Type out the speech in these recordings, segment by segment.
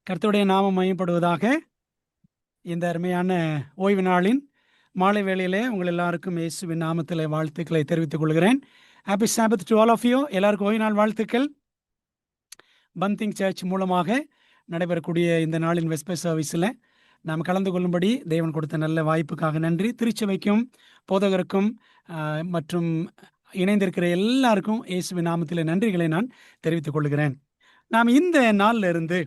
கர்த்தருடைய நாமம் மையப்படுவதாக. இந்த அருமையான ஓய்வு நாளின் மாலை வேளையிலே உங்கள் எல்லாருக்கும் இயேசுவின் நாமத்தில் வாழ்த்துக்களை தெரிவித்துக் கொள்கிறேன். Happy Sabbath to all of you. எல்லாருக்கும் ஓய்வு நாள் வாழ்த்துக்கள். பந்திங் சர்ச் மூலமாக நடைபெறக்கூடிய இந்த நாளின் வெஸ்பர் சர்வீஸில் நாம் கலந்து கொள்ளும்படி தேவன் கொடுத்த நல்ல வாய்ப்புக்காக நன்றி. திருச்சபைக்கும் போதகருக்கும் மற்றும் இணைந்திருக்கிற எல்லாருக்கும் இயேசுவின் நாமத்தில் நன்றிகளை நான் தெரிவித்துக் கொள்கிறேன். நாம் இந்த நாளில் இருந்து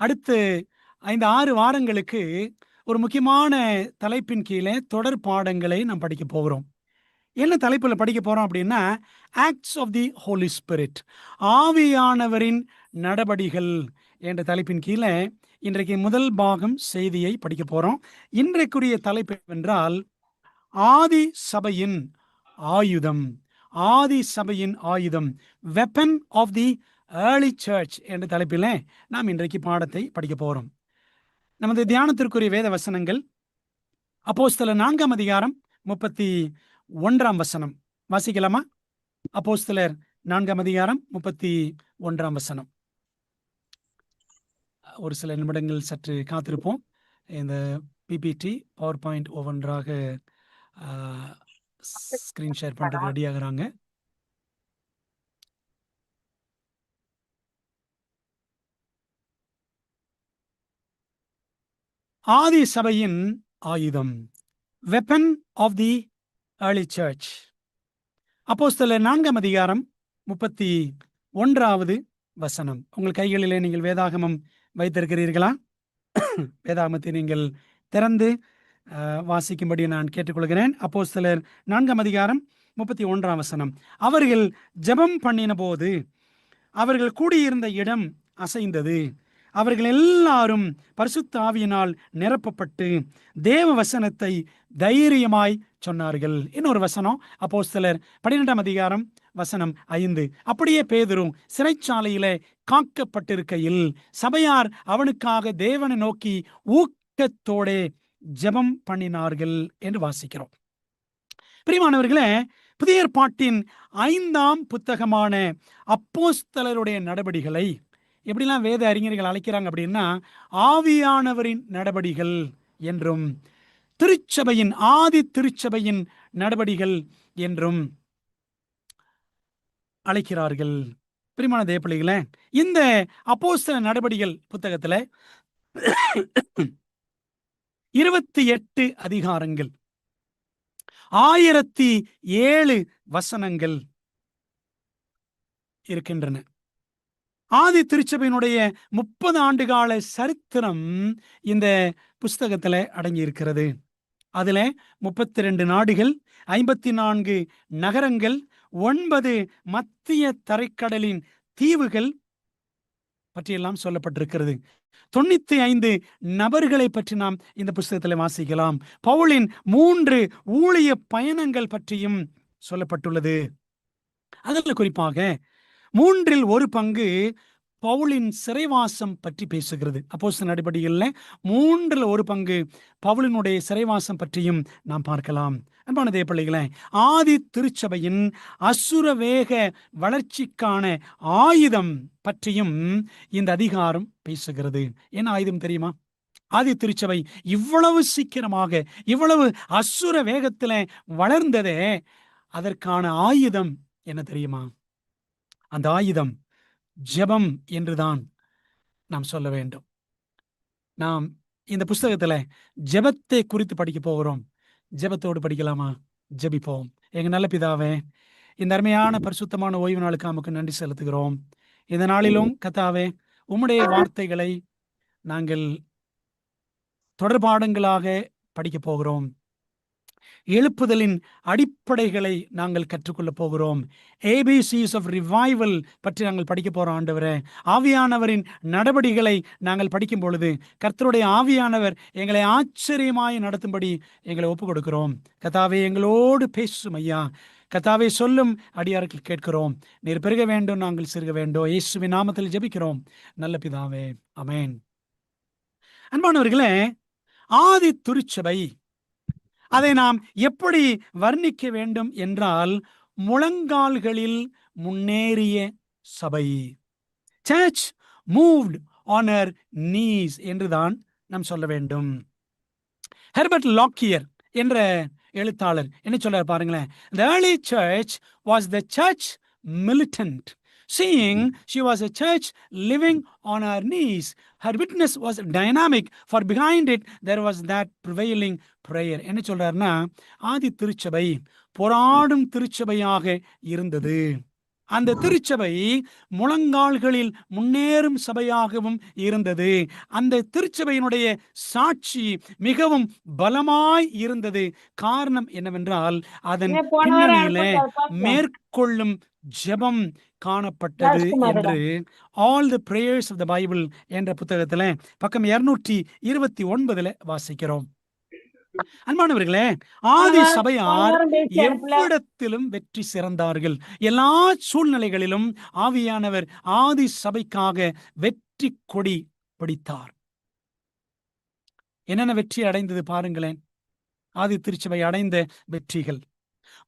அடுத்து 5-6 வாரங்களுக்கு ஒரு முக்கியமான தலைப்பின் கீழே தொடர் பாடங்களை நாம் படிக்க போகிறோம். என்ன தலைப்பில் படிக்க போகிறோம் அப்படின்னா, acts of the holy spirit, ஆவியானவரின் நடபடிகள் என்ற தலைப்பின் கீழே இன்றைக்கு முதல் பாகம் செய்தியை படிக்க போகிறோம். இன்றைக்குரிய தலைப்பு என்றால் ஆதி சபையின் ஆயுதம். ஆதி சபையின் ஆயுதம், weapon of the early church என்ற தலைப்பில் நாம் இன்றைக்கு பாடத்தை படிக்க போகிறோம். நமது தியானத்திற்குரிய வேத வசனங்கள் அப்போஸ்தலர் 4ஆம் அதிகாரம் 31ஆம் வசனம். வாசிக்கலாமா? அப்போஸ்தலர் 4ஆம் அதிகாரம் 31ஆம் வசனம். ஒரு சில நிமிடங்கள் சற்று காத்திருப்போம். இந்த பிபிடி பவர் பாயிண்ட் ஒவ்வொன்றாக ஸ்கிரீன் ஷேர் பண்ணுறது ரெடி ஆகுறாங்க. ஆதி சபையின் ஆயுதம், weapon of the early church. அப்போஸ்தலர் 4ஆம் அதிகாரம் 31ஆவது வசனம். உங்கள் கைகளிலே நீங்கள் வேதாகமம் வைத்திருக்கிறீர்களா? வேதாகமத்தை நீங்கள் திறந்து வாசிக்கும்படி நான் கேட்டுக்கொள்கிறேன். அப்போஸ்தலர் 4ஆம் அதிகாரம் 31ஆம் வசனம். அவர்கள் ஜெபம் பண்ணின போது அவர்கள் கூடியிருந்த இடம் அசைந்தது. அவர்கள் எல்லாரும் பரிசுத்த ஆவியினால் நிரப்பப்பட்டு தேவ வசனத்தை தைரியமாய் சொன்னார்கள். இன்னொரு வசனம் அப்போஸ்தலர் 12ஆம் அதிகாரம் வசனம் 5. அப்படியே பேதுரு சிறைச்சாலையிலே காக்கப்பட்டிருக்கையில் சபையார் அவனுக்காக தேவனை நோக்கி ஊக்கத்தோடே ஜெபம் பண்ணினார்கள் என்று வாசிக்கிறோம். பிரியமானவர்களே, புதிய ஏற்பாட்டின் 5ஆம் புத்தகமான அப்போஸ்தலருடைய நடபடிகளை எப்படிலாம் வேத அறிஞர்கள் அழைக்கிறாங்க அப்படின்னா, ஆவியானவரின் நடபடிகள் என்றும் திருச்சபையின் ஆதி திருச்சபையின் நடபடிகள் என்றும் அழைக்கிறார்கள். பிரியமான தேவப்பிள்ளைகளே, இந்த அப்போஸ்தலர் நடபடிகள் புத்தகத்துல 28 அதிகாரங்கள், 1007 வசனங்கள் இருக்கின்றன. ஆதி திருச்சபையினுடைய 30 ஆண்டுகால சரித்திரம் இந்த புஸ்தகத்துல அடங்கி இருக்கிறது. அதுல 32 நாடுகள், 54 நகரங்கள், 9 மத்திய தரைக்கடலின் தீவுகள் பற்றியெல்லாம் சொல்லப்பட்டிருக்கிறது. 95 நபர்களை பற்றி நாம் இந்த புஸ்தகத்தில் வாசிக்கலாம். பவுலின் 3 ஊழிய பயணங்கள் பற்றியும் சொல்லப்பட்டுள்ளது. அதில் குறிப்பாக 1/3 பங்கு பவுலின் சிறைவாசம் பற்றி பேசுகிறது. அப்போஸ்தலர் நடபடிகளில் 1/3 பங்கு பவுலினுடைய சிறைவாசம் பற்றியும் நாம் பார்க்கலாம். அன்பான தேவப்பிள்ளைகளே, ஆதி திருச்சபையின் அசுரவேக வளர்ச்சிக்கான ஆயுதம் பற்றியும் இந்த அதிகாரம் பேசுகிறது. என்ன ஆயுதம் தெரியுமா? ஆதி திருச்சபை இவ்வளவு சீக்கிரமாக இவ்வளவு அசுர வேகத்தில் வளர்ந்ததே, அதற்கான ஆயுதம் என்ன தெரியுமா? அந்த ஆயுதம் ஜெபம் என்றுதான் நாம் சொல்ல வேண்டும். நாம் இந்த புஸ்தகத்துல ஜெபத்தை குறித்து படிக்க போகிறோம். ஜெபத்தோடு படிக்கலாமா? ஜெபிப்போம். எங்க நல்ல பிதாவே, இந்த அருமையான பரிசுத்தமான ஓய்வு நாளுக்கு நமக்கு நன்றி செலுத்துகிறோம். இந்த நாளிலும் கர்த்தாவே, உம்முடைய வார்த்தைகளை நாங்கள் தொடர்பாடங்களாக படிக்க போகிறோம். எழுப்புதலின் அடிப்படைகளை நாங்கள் கற்றுக்கொள்ள போகிறோம். ABCs of revival பற்றி நாங்கள் படிக்க போறோம். ஆண்டவரே, ஆவியானவரின் நடபடிகளை நாங்கள் படிக்கும் பொழுது கர்த்தருடைய ஆவியானவர் எங்களை ஆச்சரியமாய் நடத்தும்படி எங்களை ஒப்புக் கொடுக்கிறோம். கர்த்தாவே, எங்களோடு பேசும் ஐயா. கர்த்தாவே, சொல்லும் அடியார்கள் கேட்கிறோம். நீர் பெருக வேண்டும், நாங்கள் சிறுக வேண்டும். இயேசுவின் நாமத்தில் ஜெபிக்கிறோம் நல்ல பிதாவே, ஆமென். அன்பானவர்களே, ஆதி திருச்சபை, அதை நாம் எப்படி வர்ணிக்க வேண்டும் என்றால், முழங்கால்களில் முன்னேறிய சபை. Church moved on her knees என்றுதான் நாம் சொல்ல வேண்டும். ஹெர்பர்ட் லாக்கியர் என்ற எழுத்தாளர் என்ன சொல்றார் பாருங்களேன். The early church was the church militant. Seeing she was a church living on her knees, her witness was dynamic, for behind it there was that prevailing prayer. என்ன சொல்றாருன்னா, ஆதி திருச்சபை போராடும் திருச்சபையாக இருந்தது. அந்த திருச்சபை முழங்கால்களில் முன்னேறும் சபையாகவும் இருந்தது. அந்த திருச்சபையினுடைய சாட்சி மிகவும் பலமாய் இருந்தது. காரணம் என்னவென்றால் அதன் பின்னணியிலே மேற்கொள்ளும் ஜெபம் காணப்பட்டது என்று all the prayers of the Bible என்ற புத்தகத்துல பக்கம் 229 வாசிக்கிறோம். அன்பானவர்களே, ஆதி சபையார் எவ்விடத்திலும் வெற்றி சிறந்தார்கள். எல்லா சூழ்நிலைகளிலும் ஆவியானவர் ஆதி சபைக்காக வெற்றி கொடி பிடித்தார். என்னென்ன வெற்றி அடைந்தது பாருங்களேன். ஆதி திருச்சபை அடைந்த வெற்றிகள்: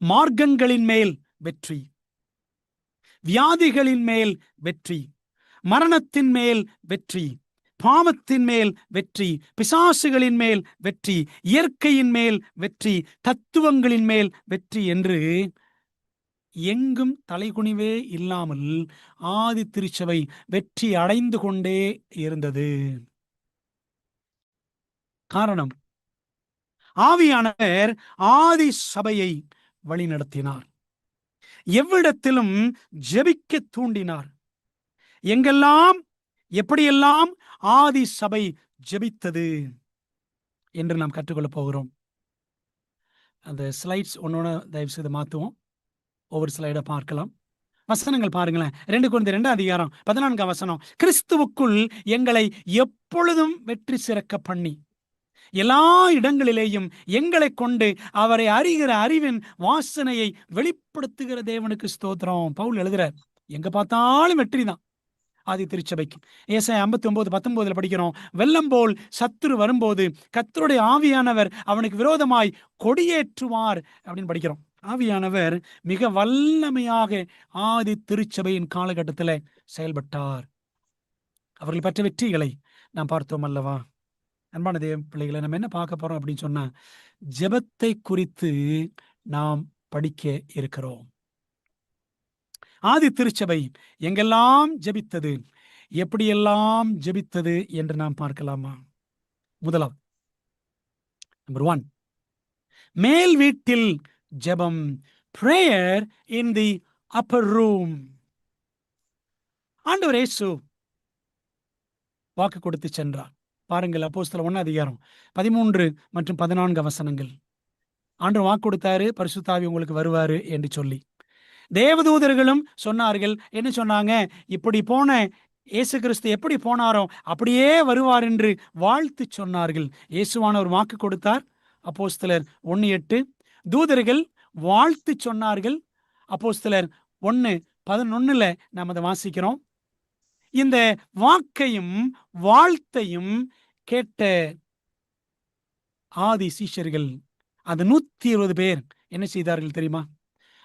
மார்க்கங்களின் மேல் வெற்றி, வியாதிகளின் மேல் வெற்றி, மரணத்தின் மேல் வெற்றி, பாவத்தின் மேல் வெற்றி, பிசாசுகளின் மேல் வெற்றி, இயற்கையின் மேல் வெற்றி, தத்துவங்களின் மேல் வெற்றி என்று எங்கும் தலைகுனிவே இல்லாமல் ஆதி திருச்சபை வெற்றி அடைந்து கொண்டே இருந்தது. காரணம், ஆவியானவர் ஆதி சபையை வழிநடத்தினார். எவ்விடத்திலும் ஜெபிக்க தூண்டினார். எங்கெல்லாம் எப்படியெல்லாம் ஆதி சபை ஜெபித்தது என்று நாம் கற்றுக்கொள்ளப் போகிறோம். அந்த ஸ்லைட்ஸ் ஒன்னொன்னு தயவு செய்து மாற்றுவோம். ஒவ்வொரு ஸ்லைடை பார்க்கலாம். வசனங்கள் பாருங்களேன். 2 Corinthians 2 அதிகாரம் 14 வசனம். கிறிஸ்துவுக்குள் எங்களை எப்பொழுதும் வெற்றி சிறக்க பண்ணி எல்லா இடங்களிலேயும் எங்களை கொண்டு அவரை அறிகிற அறிவின் வாசனையை வெளிப்படுத்துகிற தேவனுக்கு ஸ்தோத்திரம். பவுல் எழுதுறார், எங்க பார்த்தாலும் வெற்றி தான் ஆதி திருச்சபைக்கு. ஏசாயா 59:19 படிக்கிறோம், வெள்ளம் போல் சத்துரு வரும்போது கர்த்தருடைய ஆவியானவர் அவனுக்கு விரோதமாய் கொடியேற்றுவார் அப்படின்னு படிக்கிறோம். ஆவியானவர் மிக வல்லமையாக ஆதி திருச்சபையின் காலகட்டத்தில் செயல்பட்டார். அவர்கள் பெற்ற வெற்றிகளை நாம் பார்த்தோம் அல்லவா? அன்பான தேவ பிள்ளைகளை, நம்ம என்ன பார்க்க போறோம் அப்படின்னு சொன்னா, ஜெபத்தை குறித்து நாம் படிக்க இருக்கிறோம். ஆதி திருச்சபை எங்கெல்லாம் ஜெபித்தது, எப்படியெல்லாம் ஜெபித்தது என்று நாம் பார்க்கலாமா? முதலாவது, நம்பர் 1, மேல் வீட்டில் ஜெபம், prayer in the upper room. ஆண்டவர் இயேசு வாக்கு கொடுத்து சென்றார். பாருங்கள், அப்போஸ்தலர் 1 அதிகாரம் 13 மற்றும் 14 வசனங்கள். ஆண்டவர் வாக்கு கொடுத்தாரு, பரிசுத்த ஆவி உங்களுக்கு வருவாரு என்று சொல்லி. தேவதூதர்களும் சொன்னார்கள். என்ன சொன்னாங்க? இப்படி போன இயேசு கிறிஸ்து எப்படி போனாரோ அப்படியே வருவார் என்று வாழ்த்து சொன்னார்கள். இயேசுவானவர் வாக்கு கொடுத்தார். அப்போஸ்தலர் 1:8. தூதர்கள் வாழ்த்து சொன்னார்கள். அப்போஸ்தலர் 1:11 நாம் அதை வாசிக்கிறோம். இந்த வாக்கையும் வாழ்த்தையும் கேட்ட ஆதி சீஷர்கள், அந்த 120 பேர் என்ன செய்தார்கள் தெரியுமா?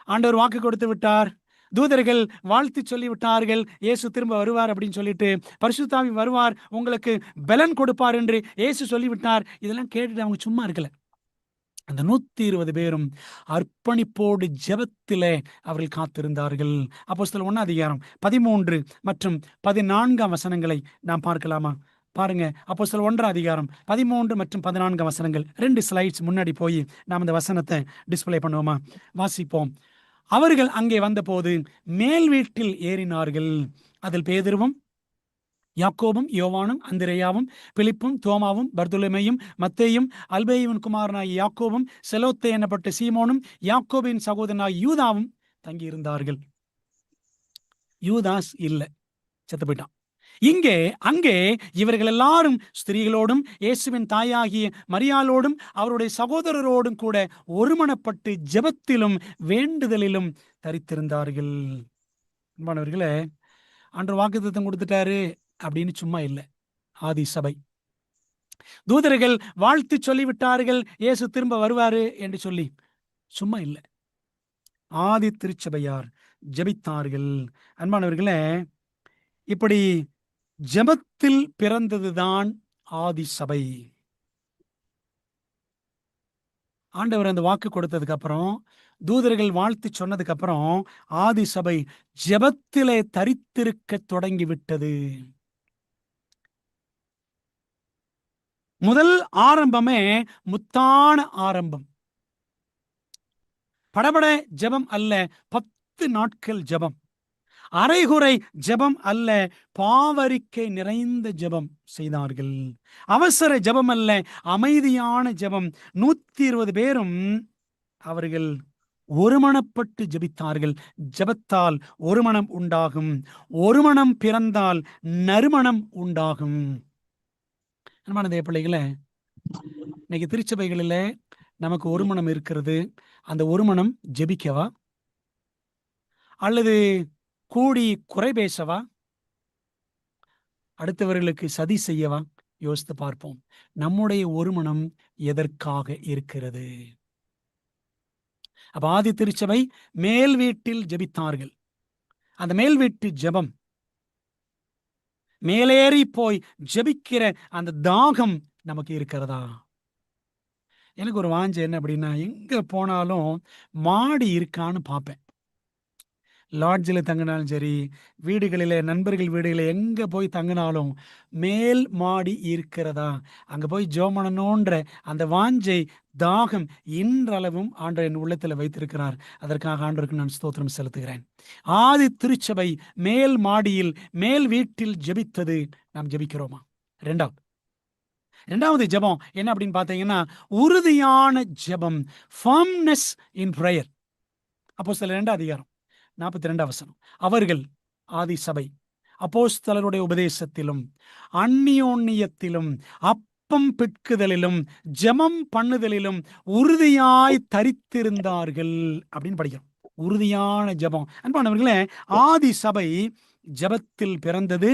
ஆண்டவர் வாக்கு கொடுத்து விட்டார், தூதர்கள் வாழ்த்து சொல்லி விட்டார்கள், இயேசு திரும்ப வருவார் அப்படின்னு சொல்லிட்டு, பரிசுத்த ஆவி வருவார், உங்களுக்கு பலன் கொடுப்பார் என்று இயேசு சொல்லிவிட்டார். இதெல்லாம் கேட்டுட்டு அவங்க சும்மா இருக்கல. அந்த 120 பேரும் அர்ப்பணிப்போடு ஜெபத்திலே அவர்கள் காத்திருந்தார்கள். அப்போஸ்தலர் 1 அதிகாரம் 13 மற்றும் 14 வசனங்களை நாம் பார்க்கலாமா? பாருங்க, அப்போஸ்தலர் 1 அதிகாரம் 13 மற்றும் 14 வசனங்கள். 2 ஸ்லைட்ஸ் முன்னாடி போய் நாம் இந்த வசனத்தை டிஸ்பிளே பண்ணுவோமா? வாசிப்போம். அவர்கள் அங்கே வந்தபோது மேல் வீட்டில் ஏறினார்கள். அதில் பேதுருவும் யாக்கோபும் யோவானும் அந்திரேயாவும் பிலிப்பும் தோமாவும் பர்துலமேயும் மத்தேயும் அல்பேயுவின் குமாரனாகிய யாக்கோபும் செலோத்தே எனப்பட்ட சீமோனும் யாக்கோபின் சகோதரனாகிய யூதாவும் தங்கியிருந்தார்கள். யூதாஸ் இல்லை, செத்து போயிட்டான். அங்கே இவர்கள் எல்லாரும் ஸ்திரீகளோடும் இயேசுவின் தாயாகிய மரியாளோடும் அவருடைய சகோதரரோடும் கூட ஒருமனப்பட்டு ஜெபத்திலும் வேண்டுதலிலும் தரித்திருந்தார்கள். அன்பானவர்களே, ஆண்டவர் வாக்குத்தத்தம் கொடுத்துட்டாரு அப்படின்னு சும்மா இல்லை. ஆதி சபை தூதர்கள் வாழ்த்து சொல்லிவிட்டார்கள், இயேசு திரும்ப வருவாரு என்று சொல்லி சும்மா இல்லை. ஆதி திருச்சபையார் ஜெபித்தார்கள். அன்பானவர்களே, இப்படி ஜெபத்தில் பிறந்ததுதான் ஆதி சபை. ஆண்டவர் அந்த வாக்கு கொடுத்ததுக்கு அப்புறம், தூதர்கள் வாழ்த்து சொன்னதுக்கு அப்புறம், ஆதி சபை ஜெபத்திலே தரித்திருக்க தொடங்கிவிட்டது. முதல் ஆரம்பமே முத்தான ஆரம்பம். படபட ஜெபம் அல்ல, 10 நாட்கள் ஜெபம். அரைகுறை ஜெபம் அல்ல, பாவரிக்கை நிறைந்த ஜெபம் செய்தார்கள். அவசர ஜெபம் அல்ல, அமைதியான ஜெபம். 120 பேரும் அவர்கள் ஒருமனப்பட்டு ஜெபித்தார்கள். ஜெபத்தால் ஒருமனம் உண்டாகும். ஒருமனம் பிறந்தால் நறுமணம் உண்டாகும். அன்பான தேவ பிள்ளைகளே, இன்னைக்கு திருச்சபைகளில் நமக்கு ஒருமனம் இருக்கிறது. அந்த ஒருமனம் ஜெபிக்கவா அல்லது கூடி குறை பேசவா, அடுத்தவர்களுக்கு சதி செய்யவா? யோசித்து பார்ப்போம். நம்முடைய ஒருமனம் எதற்காக இருக்கிறது? அப்ப ஆதி திருச்சபை மேல் வீட்டில் ஜெபித்தார்கள். அந்த மேல் வீட்டு ஜெபம், மேலேறி போய் ஜெபிக்கிற அந்த தாகம் நமக்கு இருக்கிறதா? எனக்கு ஒரு வாஞ்சை என்ன அப்படின்னா, எங்க போனாலும் மாடி இருக்கான்னு பார்ப்பேன். லாட்ஜில் தங்கினாலும் சரி, வீடுகளில், நண்பர்கள் வீடுகளில் எங்கே போய் தங்கினாலும் மேல் மாடி இருக்கிறதா, அங்கே போய் ஜோமனோன்ற அந்த வாஞ்சை, தாகம் இன்றளவும் ஆண்டவர் என் உள்ளத்தில் வைத்திருக்கிறார். அதற்காக ஆண்டவருக்கு நான் ஸ்தோத்திரம் செலுத்துகிறேன். ஆதி திருச்சபை மேல் மாடியில், மேல் வீட்டில் ஜெபித்தது. நாம் ஜெபிக்கிறோமா? ரெண்டாவது ஜெபம் என்ன அப்படின்னு பார்த்தீங்கன்னா, உறுதியான ஜெபம், ஃபர்ம்னஸ் இன் பிரேயர். அப்போஸ்தலர் 2 அதிகாரம் 42 வசனம். அவர்கள் ஆதி சபை அப்போஸ்தலருடைய உபதேசத்திலும் அந்நியோன்னியத்திலும் அப்பம் பிட்குதலிலும் ஜெபம் பண்ணுதலிலும் உறுதியாய் தரித்திருந்தார்கள் அப்படின்னு படிக்கிறோம். உறுதியான ஜெபம். அன்பானவர்களே, ஆதி சபை ஜெபத்தில் பிறந்தது,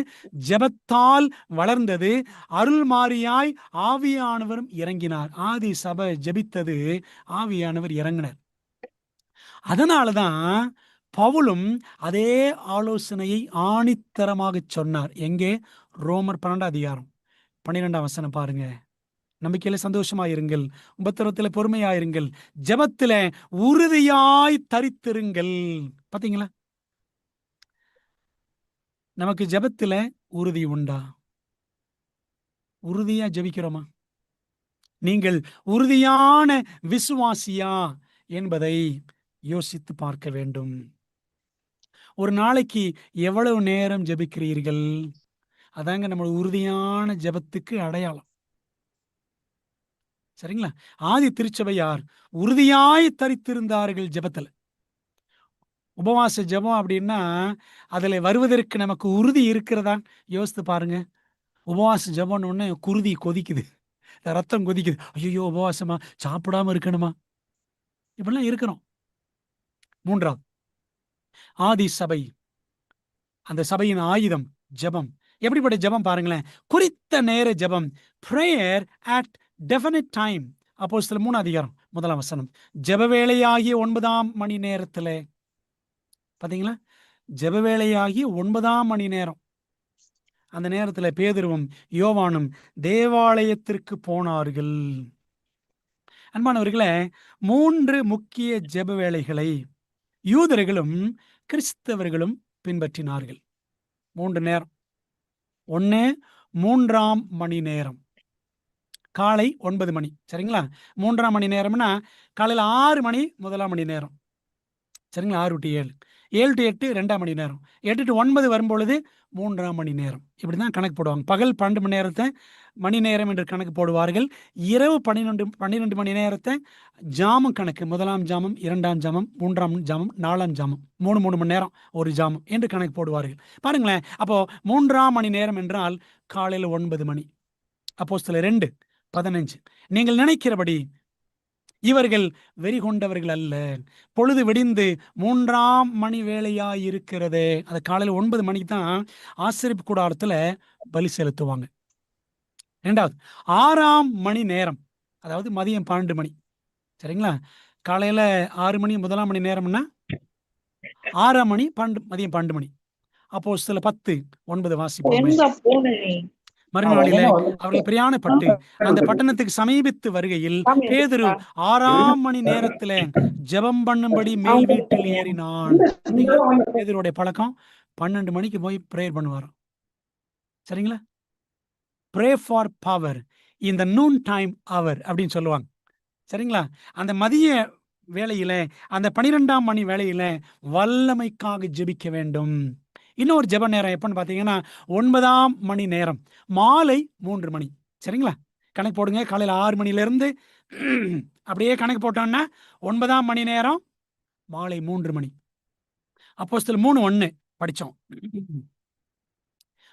ஜெபத்தால் வளர்ந்தது, அருள்மாரியாய் ஆவியானவரும் இறங்கினார். ஆதி சபை ஜெபித்தது, ஆவியானவர் இறங்கினார். அதனாலதான் பவுலும் அதே ஆலோசனையை ஆணித்தரமாக சொன்னார். எங்கே? ரோமர் 12 அதிகாரம் 12 வசனம் பாருங்க. நம்பிக்கையில சந்தோஷமாயிருங்கள், உபத்திரவத்தில் பொறுமையாயிருங்கள், ஜெபத்தில உறுதியாய் தரித்திருங்கள். பாத்தீங்களா? நமக்கு ஜெபத்தில உறுதி உண்டா? உறுதியா ஜெபிக்கிறோமா? நீங்கள் உறுதியான விசுவாசியா என்பதை யோசித்து பார்க்க வேண்டும். ஒரு நாளைக்கு எவ்வளவு நேரம் ஜெபிக்கிறீர்கள்? அதாங்க நம்ம உறுதியான ஜெபத்துக்கு அடையாளம். சரிங்களா? ஆதி திருச்சபையார் உறுதியாய் தரித்திருந்தார்கள் ஜெபத்துல. உபவாச ஜெபம் அப்படின்னா அதுல வருவதற்கு நமக்கு உறுதி இருக்கிறதா? யோசித்து பாருங்க. உபவாச ஜெபம்னு ஒண்ணு குருதி கொதிக்குது, ரத்தம் கொதிக்குது. ஐயோ, உபவாசமா, சாப்பிடாம இருக்கணுமா? இப்படிலாம் இருக்கிறோம். மூன்றாவது, ஆதி சபை, அந்த சபையின் ஆயுதம் ஜெபம். எப்படிப்பட்ட ஜெபம் பாருங்களேன். குறித்த நேர ஜெபம், prayer at definite time. அப்போஸ்தலர் 3 அதிகாரம் 1 வசனம். ஜெப வேளையாகிய 9ஆம் மணி நேரத்துல, பாத்தீங்களா? ஜெப வேளையாகிய 9ஆம் மணி நேரம். அந்த நேரத்துல பேதுருவும் யோவானும் தேவாலயத்திற்கு போனார்கள். அன்பானவர்களே, 3 முக்கிய ஜெப வேளைகளை யூதர்களும் கிறிஸ்தவர்களும் பின்பற்றினார்கள். 3 நேரம். 1 3ஆம் மணி நேரம், காலை 9 மணி. சரிங்களா? 3ஆம் மணி நேரம்னா காலையில் 6 மணி 1ஆம் மணி நேரம். சரிங்களா? 6 to 7, 7 to 8 2ஆம் மணி நேரம், 8 to 9 வரும்பொழுது 3ஆம் மணி நேரம். இப்படி தான் கணக்கு போடுவாங்க. பகல் 12 மணி நேரத்தை மணி நேரம் என்று கணக்கு போடுவார்கள். இரவு 12 மணி நேரத்தை ஜாமம் கணக்கு, 1ஆம் ஜாமம், 2ஆம் ஜாமம், 3ஆம் ஜாமம், 4ஆம் ஜாமம், 3 மணி நேரம் ஒரு ஜாமம் என்று கணக்கு போடுவார்கள். பாருங்களேன், அப்போ 3ஆம் மணி நேரம் என்றால் காலையில் 9 மணி. அப்போஸ்தலர் 2:15. நீங்கள் நினைக்கிறபடி இவர்கள் வெறி கொண்டவர்கள் அல்ல, பொழுது விடிந்து 3ஆம் மணி வேளையாயிருக்கிறதே. அது காலையில் 9 மணிக்கு தான் ஆசரிப்பு கூடாரத்துல பலி செலுத்துவாங்க. 2வது 6ஆம் மணி நேரம், அதாவது மதியம் 12 மணி. சரிங்களா? காலையில 6 மணி 1ஆம் மணி நேரம்னா 6ஆம் மணி 12, மதியம் 12 மணி. அப்போஸ்தலர் 10:9 வாசிப்போமே. எங்க போன நீ? மறுநாளிலே அவர்கள் பிரயாணப்பட்டு அந்த பட்டணத்துக்கு சமீபித்து வருகையில் பேதுரு 6ஆம் மணி நேரத்துல ஜெபம் பண்ணும்படி மேல் வீட்டில் ஏறினான். பாத்தீங்களா, பேதுருடைய பழக்கம் 12 மணிக்கு போய் பிரேயர் பண்ணுவாராம். சரிங்களா, pray for power in the noon time அவர் அப்படின்னு சொல்லுவாங்க. சரிங்களா, அந்த மதிய வேளையில, அந்த 12ஆம் மணி வேளையில வல்லமைக்காக ஜெபிக்க வேண்டும். இன்னொரு ஜெப நேரம் எப்பன்னு பார்த்தீங்கன்னா 9ஆம் மணி நேரம், மாலை 3 மணி. சரிங்களா, கணக்கு போடுங்க. காலையில் 6 மணிலேருந்து அப்படியே கணக்கு போட்டோம்னா 9ஆம் மணி நேரம், மாலை 3 மணி. அப்போஸ்தலர் 3:1 படித்தோம்.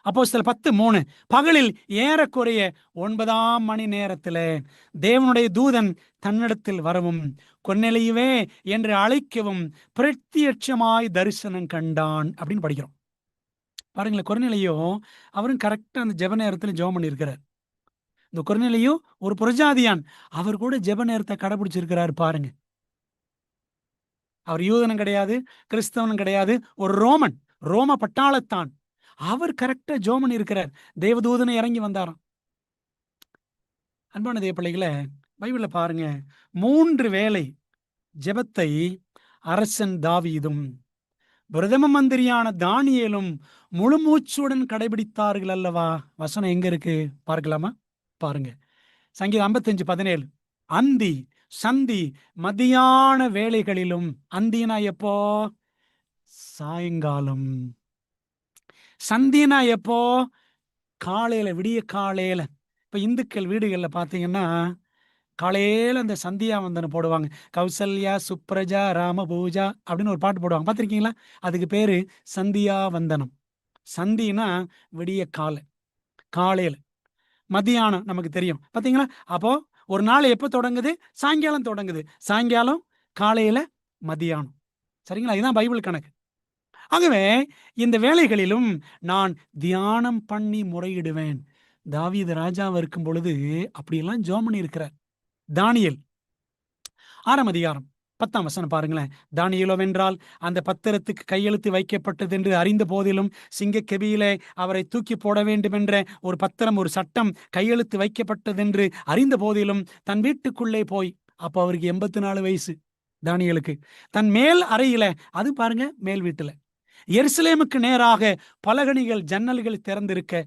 அப்போஸ்தலர் 10:3 பகலில் ஏறக்குறைய 9ஆம் மணி நேரத்தில் தேவனுடைய தூதன் தன்னிடத்தில் வரவும் கொர்நேலியுவே என்று அழைக்கவும் பிரத்யட்சமாய் தரிசனம் கண்டான் அப்படின்னு படிக்கிறோம். பாருங்களேன், கொர்நேலியோ அவரும் கரெக்டாக அந்த ஜெப நேரத்தில் ஜெபம் பண்ணியிருக்கிறார். இந்த கொர்நேலியோ ஒரு புறஜாதியான், அவர் கூட ஜெப நேரத்தை கடைபிடிச்சிருக்கிறார். பாருங்க, அவர் யூதனும் கிடையாது, கிறிஸ்தவனும் கிடையாது, ஒரு ரோமன், ரோம பட்டாளத்தான். அவர் கரெக்டா ஜெபம் பண்ணியிருக்கிறார். தேவதூதனை இறங்கி வந்தாராம். அன்பான தேவ பிள்ளைகளை, பைபிள்ல பாருங்க, 3 வேளை ஜெபத்தை அரசன் தாவீதும் பிரதம மந்திரியான தானியேலும் முழு மூச்சுடன் கடைபிடித்தார்கள் அல்லவா. வசனம் எங்க இருக்கு பார்க்கலாமா? பாருங்க, சங்கீதம் 55:17 அந்தி சந்தி மதியான வேளைகளிலும். அந்தினா எப்போ? சாயங்காலம். சந்தினா எப்போ? காலையில, விடிய காலையில. இப்ப இந்துக்கள் வீடுகள்ல பாத்தீங்கன்னா காலையில அந்த சந்தியா வந்தனம் போடுவாங்க. கௌசல்யா சுப்ரஜா ராம பூஜா அப்படின்னு ஒரு பாட்டு போடுவாங்க, பார்த்துருக்கீங்களா? அதுக்கு பேரு சந்தியா வந்தனம். சந்தினா விடிய காலையில. மதியானம் நமக்கு தெரியும், பார்த்தீங்களா? அப்போ ஒரு நாள் எப்போ தொடங்குது? சாயங்காலம் தொடங்குது. சாயங்காலம், காலையில, மதியானம். சரிங்களா, இதுதான் பைபிள் கணக்கு. ஆகவே இந்த வேளைகளிலும் நான் தியானம் பண்ணி முறையிடுவேன். தாவீது ராஜாவா இருக்கும் பொழுது அப்படியெல்லாம் ஜெபம் பண்ணி இருக்கிறார். தானியேல் 6ஆம் அதிகாரம் 10ஆம் வசனம் பாருங்களேன். தானியேலோவென்றால் அந்த பத்திரத்துக்கு கையெழுத்து வைக்கப்பட்டது என்று அறிந்த போதிலும், சிங்க கெபியிலே அவரை தூக்கி போட வேண்டும் என்ற ஒரு பத்திரம், ஒரு சட்டம் கையெழுத்து வைக்கப்பட்டது என்று அறிந்த போதிலும் தன் வீட்டுக்குள்ளே போய், அப்போ அவருக்கு 84 வயசு தானியேலுக்கு, தன் மேல் அறையில, அது பாருங்க மேல் வீட்டுல, எருசலேமுக்கு நேராக பலகணிகள் ஜன்னல்கள் திறந்திருக்க,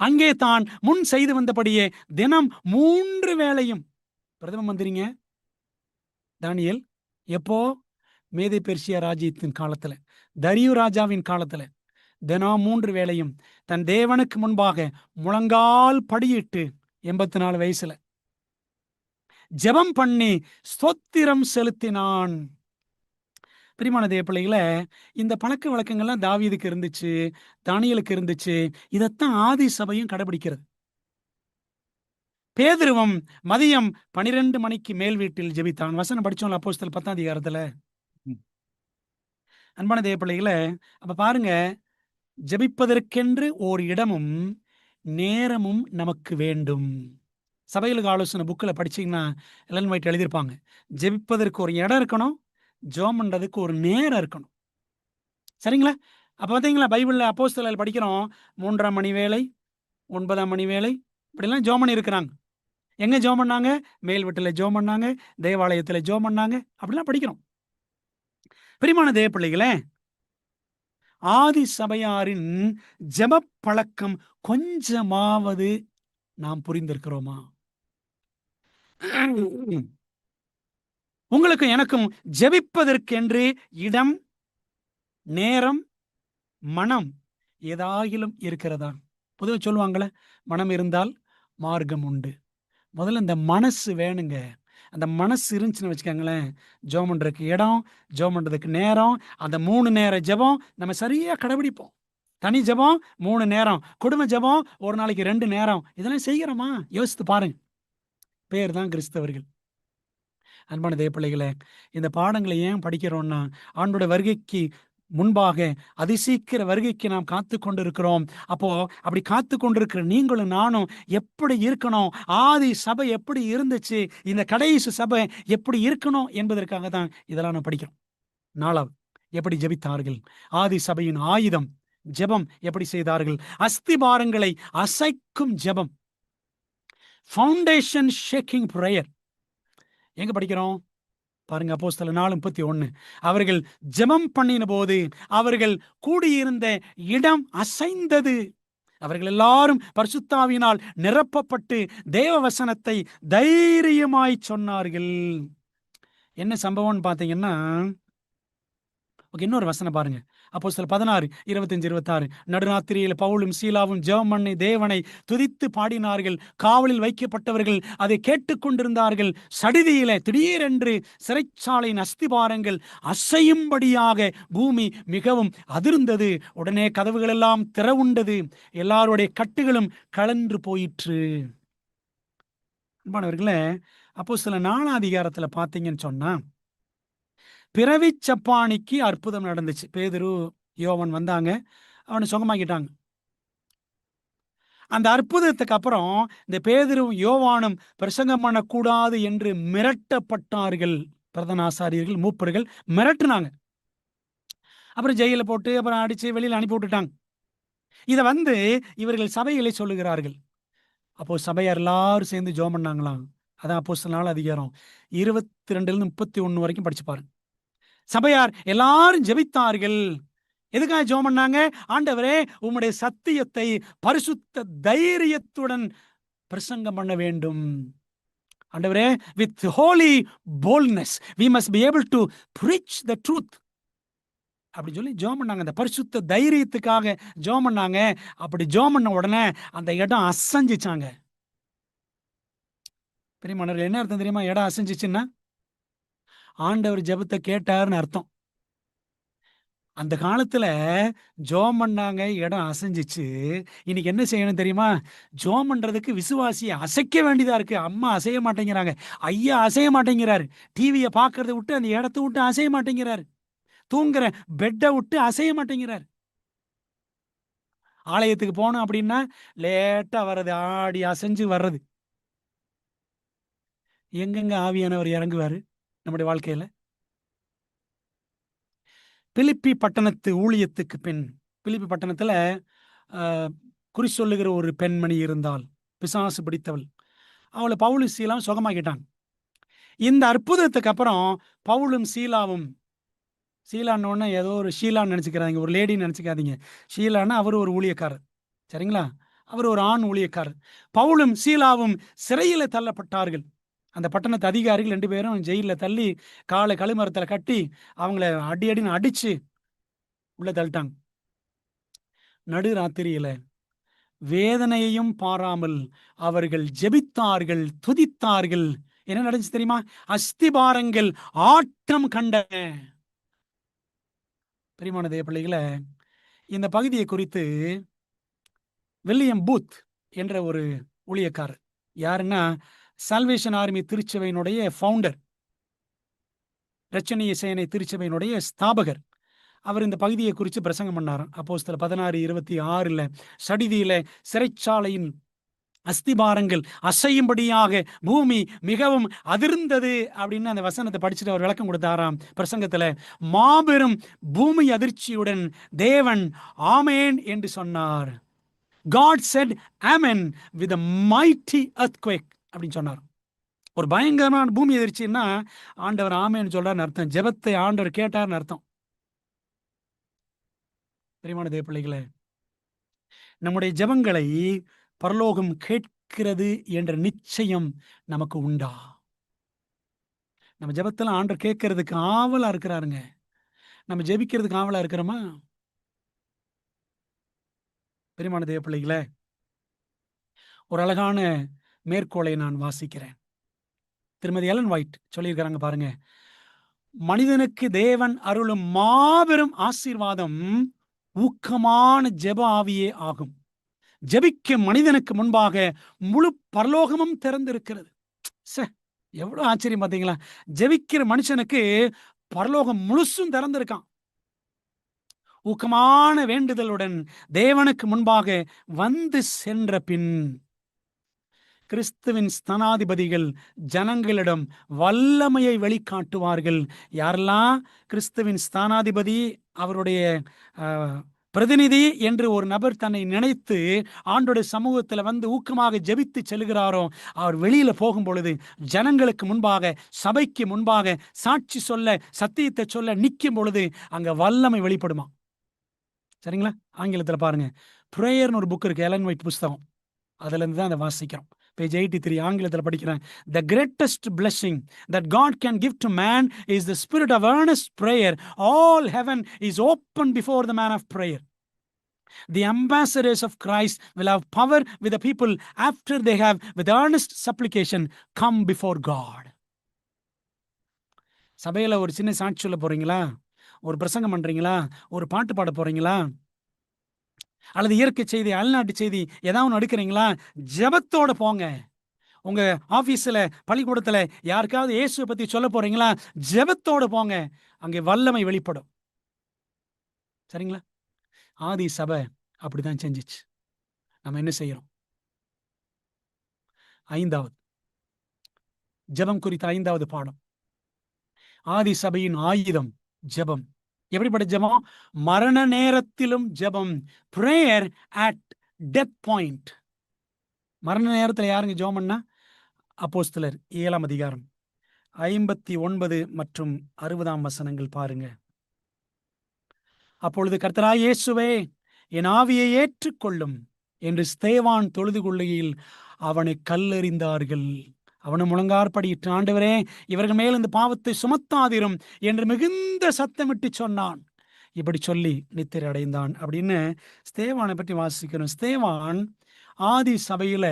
அங்கே தான் முன் செய்து வந்தபடியே தினம் 3 வேளையும். பிரதம மந்திரிங்க தானியேல். எப்போ? மேதை பெர்சியா ராஜ்யத்தின் காலத்துல, தரியு ராஜாவின் காலத்துல தினம் 3 வேளையும் தன் தேவனுக்கு முன்பாக முழங்கால் படியிட்டு 84 வயசுல ஜெபம் பண்ணி ஸ்தோத்திரம் செலுத்தினான். பிரியமான தேவ பிள்ளைகள, இந்த பழக்க வழக்கங்கள்லாம் தாவீதுக்கு இருந்துச்சு, தானியேலுக்கு இருந்துச்சு. இதைத்தான் ஆதி சபையும் கடைபிடிக்கிறது. பேதுருவும் மதியம் 12 மணிக்கு மேல் வீட்டில் ஜெபித்தான். வசனம் படிச்சோம்ல அப்போஸ்தலர் 10ஆம் அதிகாரத்துல. அன்பான தேவ பிள்ளைகள, அப்ப பாருங்க, ஜெபிப்பதற்கென்று ஓர் இடமும் நேரமும் நமக்கு வேண்டும். சபைகளுக்கு ஆலோசனை புக்கில் படிச்சீங்கன்னா எலன் ஒயிட் எழுதியிருப்பாங்க, ஜெபிப்பதற்கு ஒரு இடம் இருக்கணும், ஜெபம் பண்றதுக்கு ஒரு நேரம் இருக்கணும். சரிங்களா? அப்ப பார்த்தீங்களா, பைபிள்ல அப்போஸ்தலர் படிக்கிறோம், 3ஆம் மணி வேளை, 9ஆம் மணி வேளை, இப்படிலாம் ஜெபம் பண்ணி இருக்கிறாங்க. எங்க ஜெபம் பண்ணாங்க? மேல் வீட்டில் ஜெபம் பண்ணாங்க, தேவாலயத்தில் ஜெபம் பண்ணாங்க, அப்படிலாம் படிக்கிறோம். பிரியமான தேவ பிள்ளைகளே, ஆதி சபையாரின் ஜெப பழக்கம் கொஞ்சமாவது நாம் புரிந்திருக்கிறோமா? உங்களுக்கும் எனக்கும் ஜெபிப்பதற்கென்று இடம், நேரம், மனம் ஏதாகிலும் இருக்கிறதா? பொதுவாக சொல்லுவாங்களே, மனம் இருந்தால் மார்க்கம் உண்டு. முதல்ல இந்த மனசு வேணுங்க. அந்த மனசு இருந்துச்சுன்னு வச்சுக்கோங்களேன், ஜெபம் பண்றதுக்கு இடம், ஜெபம் பண்றதுக்கு நேரம், அந்த 3 நேர ஜெபம் நம்ம சரியா கடைபிடிப்போம். தனி ஜெபம் 3 நேரம், குடும்ப ஜெபம் ஒரு நாளைக்கு 2 நேரம், இதெல்லாம் செய்கிறோமா? யோசித்து பாருங்க. பேர் தான் கிறிஸ்தவர்கள். அன்பான தேவ பிள்ளைகளே, இந்த பாடங்களை ஏன் படிக்கிறோம்னா, ஆண்டோட வருகைக்கு முன்பாக அதிசீக்கிர வருகைக்கு நாம் காத்து கொண்டிருக்கிறோம். அப்போ அப்படி காத்து கொண்டிருக்கிற நீங்களும் நானும் எப்படி இருக்கணும், ஆதி சபை எப்படி இருந்துச்சு, இந்த கடைசி சபை எப்படி இருக்கணும் என்பதற்காக தான் இதெல்லாம் நான் படிக்கிறோம். 4வது, எப்படி ஜெபித்தார்கள்? ஆதி சபையின் ஆயுதம் ஜெபம். எப்படி செய்தார்கள்? அஸ்திபாரங்களை அசைக்கும் ஜெபம். Foundation shaking prayer. எங்க படிக்கிறோம் பாருங்க, அப்போஸ்தலர் 4:31. அவர்கள் ஜெபம் பண்ணின போது அவர்கள் கூடியிருந்த இடம் அசைந்தது. அவர்கள் எல்லாரும் பரிசுத்தாவியினால் நிரப்பப்பட்டு தேவ வசனத்தை தைரியமாய் சொன்னார்கள். என்ன சம்பவம்னு பார்த்தீங்கன்னா, இன்னொரு வசனம் பாருங்க. அப்போஸ்தலர் 16:25-26. நடுராத்திரியில் பவுலும் சீலாவும் ஜெபம் பண்ணி தேவனை துதித்து பாடினார்கள். காவலில் வைக்கப்பட்டவர்கள் அதை கேட்டுக்கொண்டிருந்தார்கள். சடிதியிலே திடீரென்று சிறைச்சாலையின் அஸ்திபாரங்கள் அசையும்படியாக பூமி மிகவும் அதிர்ந்தது. உடனே கதவுகள் எல்லாம் திறவுண்டது. எல்லாருடைய கட்டுகளும் கலன்று போயிற்று. அன்பானவர்களே, அப்போஸ்தலர் 4ஆம் அதிகாரத்துல பார்த்தீங்கன்னு சொன்னா, பிறவி சப்பானிக்கு அற்புதம் நடந்துச்சு. பேதுரு யோவான் வந்தாங்க, அவனை சுகமாக்கிட்டாங்க. அந்த அற்புதத்துக்கு அப்புறம் இந்த பேதுருவும் யோவானும் பிரசங்கம் பண்ணக்கூடாது என்று மிரட்டப்பட்டார்கள். பிரதான ஆசாரியர்கள், மூப்பர்கள் மிரட்டுனாங்க. அப்புறம் ஜெயில போட்டு அப்புறம் அடிச்சு வெளியில் அனுப்பி விட்டுட்டாங்க. இதை இவர்கள் சபைகளை சொல்லுகிறார்கள். அப்போ சபையார் எல்லாரும் சேர்ந்து ஜெபம் பண்ணாங்களாம். அதான் அப்போஸ்தலர் 4 அதிகாரம் 22-31 வரைக்கும் படிச்சு பாருங்க. சபையார் எல்லாரும் ஜெபித்தார்கள். எதுக்காக ஜெபம் பண்ணாங்க? ஆண்டவரே, உம்முடைய சத்தியத்தை பரிசுத்த தைரியத்துடன் பிரசங்கம் பண்ண வேண்டும். ஆண்டவரே, with holy boldness we must be able to preach the truth. அப்படி சொல்லி ஜெபம் பண்ணாங்க. அந்த பரிசுத்த தைரியத்துக்காக ஜெபம் பண்ணாங்க. அப்படி ஜெபம் பண்ண உடனே அந்த இடம் அசைஞ்சிச்சாங்க. பிரியமானவர்களே, என்ன அர்த்தம் தெரியுமா? இடம் அசைஞ்சிச்சுன்னா ஆண்டவர் ஜெபத்தை கேட்டாருன்னு அர்த்தம். அந்த காலத்துல ஜெபம் பண்ணாங்க, இடம் அசைஞ்சிச்சு. இன்னைக்கு என்ன செய்யணும் தெரியுமா? ஜெபம் பண்றதுக்கு விசுவாசியை அசைக்க வேண்டியதா இருக்கு. அம்மா அசைய மாட்டேங்கிறாங்க, ஐயா அசைய மாட்டேங்கிறாரு, டிவியை பார்க்கறத விட்டு அந்த இடத்த விட்டு அசைய மாட்டேங்கிறாரு, தூங்குற பெட்டை விட்டு அசைய மாட்டேங்கிறாரு. ஆலயத்துக்கு போனோம் அப்படின்னா லேட்டா வர்றது, ஆடி அசைஞ்சு வர்றது. எங்கெங்க ஆவியானவர் இறங்குவாரு நம்முடைய வாழ்க்கையில? பிலிப்பி பட்டணத்து ஊழியத்துக்கு பின், பிலிப்பி பட்டணத்துல குறி சொல்லுகிற ஒரு பெண்மணி இருந்தால், பிசாசு பிடித்தவள். அவளை பவுலும் சீலாவும் சுகமாக்கிட்டாங்க. இந்த அற்புதத்துக்கு அப்புறம் பவுலும் சீலாவும், சீலான்னு ஏதோ ஒரு ஷீலான்னு நினைச்சுக்கிறாங்க, ஒரு லேடின்னு நினைச்சுக்காதீங்க. ஷீலான்னா அவர் ஒரு ஊழியக்காரர், சரிங்களா? அவர் ஒரு ஆண் ஊழியக்காரர். பவுலும் சீலாவும் சிறையில தள்ளப்பட்டார்கள். அந்த பட்டணத்து அதிகாரிகள் 2 பேரும் ஜெயிலில் தள்ளி காலை கழுமரத்தில் கட்டி அவங்கள அடின்னு அடிச்சு உள்ள தள்ளிட்டாங்க. நடுராத்திரியில வேதனையையும் பாராமல் அவர்கள் ஜெபித்தார்கள், துதித்தார்கள். என்ன நடந்துச்சு தெரியுமா? அஸ்திபாரங்கள் ஆட்டம் கண்டன. பிரியமான தேவ பிள்ளைகளே, இந்த பகுதியை குறித்து வில்லியம் பூத் என்ற ஒரு ஊழியக்காரர், யாருன்னா சால்வேஷன் ஆர்மி திருச்சபையினுடைய ஃபவுண்டர், இரட்சணிய சேனை திருச்சபையினுடைய ஸ்தாபகர், அவர் இந்த பகுதியை குறித்து பிரசங்கம் பண்ணாராம். அப்போஸ்தலர் 16:26 சடிதியில சிறைச்சாலையின் அஸ்திபாரங்கள் அசையும்படியாக பூமி மிகவும் அதிர்ந்தது அப்படின்னு அந்த வசனத்தை படிச்சுட்டு அவர் விளக்கம் கொடுத்தாராம் பிரசங்கத்துல. மாபெரும் பூமி அதிர்ச்சியுடன் தேவன் ஆமேன் என்று சொன்னார். God said amen with a mighty earthquake அப்படின்னு சொன்னார். ஒரு பயங்கரமான பூமி அதிர்ச்சின்னா ஆண்டவர் ஆமேன்னு சொல்றாருன்னு அர்த்தம். ஜெபத்தை ஆண்டவர் கேட்டார்னு அர்த்தம். பிரியமான தேவ பிள்ளைகளே, நம்முடைய ஜெபங்களை பரலோகம் கேட்கிறது என்ற நிச்சயம் நமக்கு உண்டா? நம்ம ஜெபத்துல ஆண்டவர் கேட்கறதுக்கு ஆவலா இருக்கிறாருங்க. நம்ம ஜெபிக்கிறதுக்கு ஆவலா இருக்கிறோமா? பிரியமான தேவ பிள்ளைகளே, ஒரு அழகான மேற்கோளை நான் வாசிக்கிறேன். திருமதி எலன் ஒயிட் சொல்லியிருக்கிறாங்க பாருங்க. மனிதனுக்கு தேவன் அருளும் மாபெரும் ஆசீர்வாதம் ஊக்கமான ஜெப ஆவியே ஆகும். ஜெபிக்கும் மனிதனுக்கு முன்பாக முழு பரலோகமும் திறந்திருக்கிறது. எவ்வளவு ஆச்சரியம் பார்த்தீங்களா? ஜெபிக்கிற மனுஷனுக்கு பரலோகம் முழுசும் திறந்திருக்கான். ஊக்கமான வேண்டுதலுடன் தேவனுக்கு முன்பாக வந்து சென்ற பின் கிறிஸ்துவின் ஸ்தானாதிபதிகள் ஜனங்களிடம் வல்லமையை வெளிக்காட்டுவார்கள். யாரெல்லாம் கிறிஸ்துவின் ஸ்தானாதிபதி, அவருடைய பிரதிநிதி என்று ஒரு நபர் தன்னை நினைத்து ஆண்டோடைய சமூகத்தில் வந்து ஊக்கமாக ஜெபித்து செல்கிறாரோ, அவர் வெளியில போகும் பொழுது ஜனங்களுக்கு முன்பாக, சபைக்கு முன்பாக சாட்சி சொல்ல, சத்தியத்தை சொல்ல நிற்கும் பொழுது அங்க வல்லமை வெளிப்படுமா. சரிங்களா? ஆங்கிலத்தில் பாருங்க, ப்ரேயர்னு ஒரு புக் இருக்கு, எலன் ஒயிட் புஸ்தகம். அதுல இருந்து தான் அதை வாசிக்கிறோம். பேஜ் 83 ஆங்கிலத்தில் படிக்கிறேன். The greatest blessing that God can give to man is the spirit of earnest prayer. All heaven is open before the man of prayer. The ambassadors of Christ will have power with the people after they have, with earnest supplication, come before God. சபையில ஒரு சின்ன சாட்சி சொல்ல போறீங்களா? ஒரு பிரசங்கம் பண்றீங்களா? ஒரு பாட்டு பாட போறீங்களா? அல்லது இயற்கை செய்தி, அயல்நாட்டு செய்தி ஏதாவது ஒன்று எடுக்கிறீங்களா? ஜெபத்தோட போங்க. உங்க ஆபீஸ்ல, பள்ளிக்கூடத்துல யாருக்காவது இயேசுவை பத்தி சொல்ல போறீங்களா? ஜெபத்தோட போங்க, அங்கே வல்லமை வெளிப்படும். சரிங்களா? ஆதி சபை அப்படிதான் செஞ்சிச்சு. நம்ம என்ன செய்யறோம்? ஐந்தாவது ஜெபம் குறித்த 5வது பாடம், ஆதி சபையின் ஆயுதம் ஜெபம். எப்படிப்பட்ட ஜெபம்? மரண நேரத்திலும் ஜெபம். Prayer at death point. மரண நேரத்தில் யாருங்க ஜெபம் பண்ணா? அப்போஸ்தலர் 7ஆம் அதிகாரம் 59 மற்றும் 60ஆம் வசனங்கள் பாருங்க. அப்பொழுது கர்த்தராகிய இயேசுவே, என் ஆவியை ஏற்றுக்கொள்ளும் என்று ஸ்தேவான் தொழுது கொள்ளுகையில் அவனை கல்லெறிந்தார்கள். அவனை முழங்கார்படியிட்டு, ஆண்டவரே, இவர்கள் மேல் இந்த பாவத்தை சுமத்தாதிரும் என்று மிகுந்த சத்தமிட்டு சொன்னான். இப்படி சொல்லி நித்திரை அடைந்தான் அப்படின்னு ஸ்தேவானை பற்றி வாசிக்கணும். ஸ்தேவான் ஆதி சபையில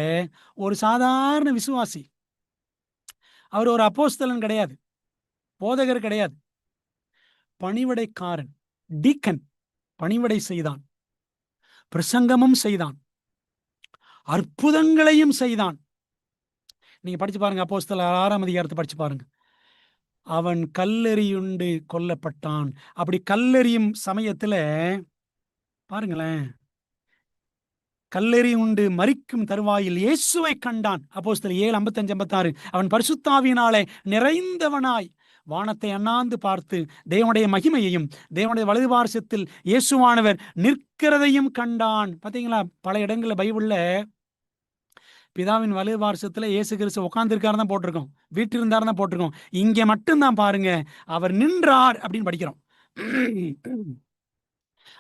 ஒரு சாதாரண விசுவாசி. அவர் ஒரு அப்போஸ்தலன் கிடையாது, போதகர் கிடையாது, பணிவிடைக்காரன், டீக்கன். பணிவிடை செய்தான், பிரசங்கமும் செய்தான், அற்புதங்களையும் செய்தான். நீங்க படிச்சு பாருங்க, அப்போஸ்தலர் 6ஆம் அதிகாரத்தை படிச்சு பாருங்க. அவன் கல்லெறியுண்டு கொல்லப்பட்டான். அப்படி கல்லெறியும் சமயத்துல பாருங்களேன், கல்லெறி உண்டு மரிக்கும் தருவாயில் இயேசுவை கண்டான். அப்போஸ்தலர் 7:55-56. அவன் பரிசுத்தாவியினாலே நிறைந்தவனாய் வானத்தை அண்ணாந்து பார்த்து தேவனுடைய மகிமையையும் தேவனுடைய வலது பார்சத்தில் இயேசுவானவர் நிற்கிறதையும் கண்டான். பாத்தீங்களா? பல இடங்கள்ல பைபிள்ல பிதாவின் வலது பார்சத்துல இயேசு கிறிஸ்து உட்கார்ந்திருக்காரு தான் போட்டிருக்கோம், வீட்டிருந்தாரு தான் போட்டிருக்கோம். இங்க மட்டும்தான் பாருங்க, அவர் நின்றார் அப்படின்னு படிக்கிறோம்.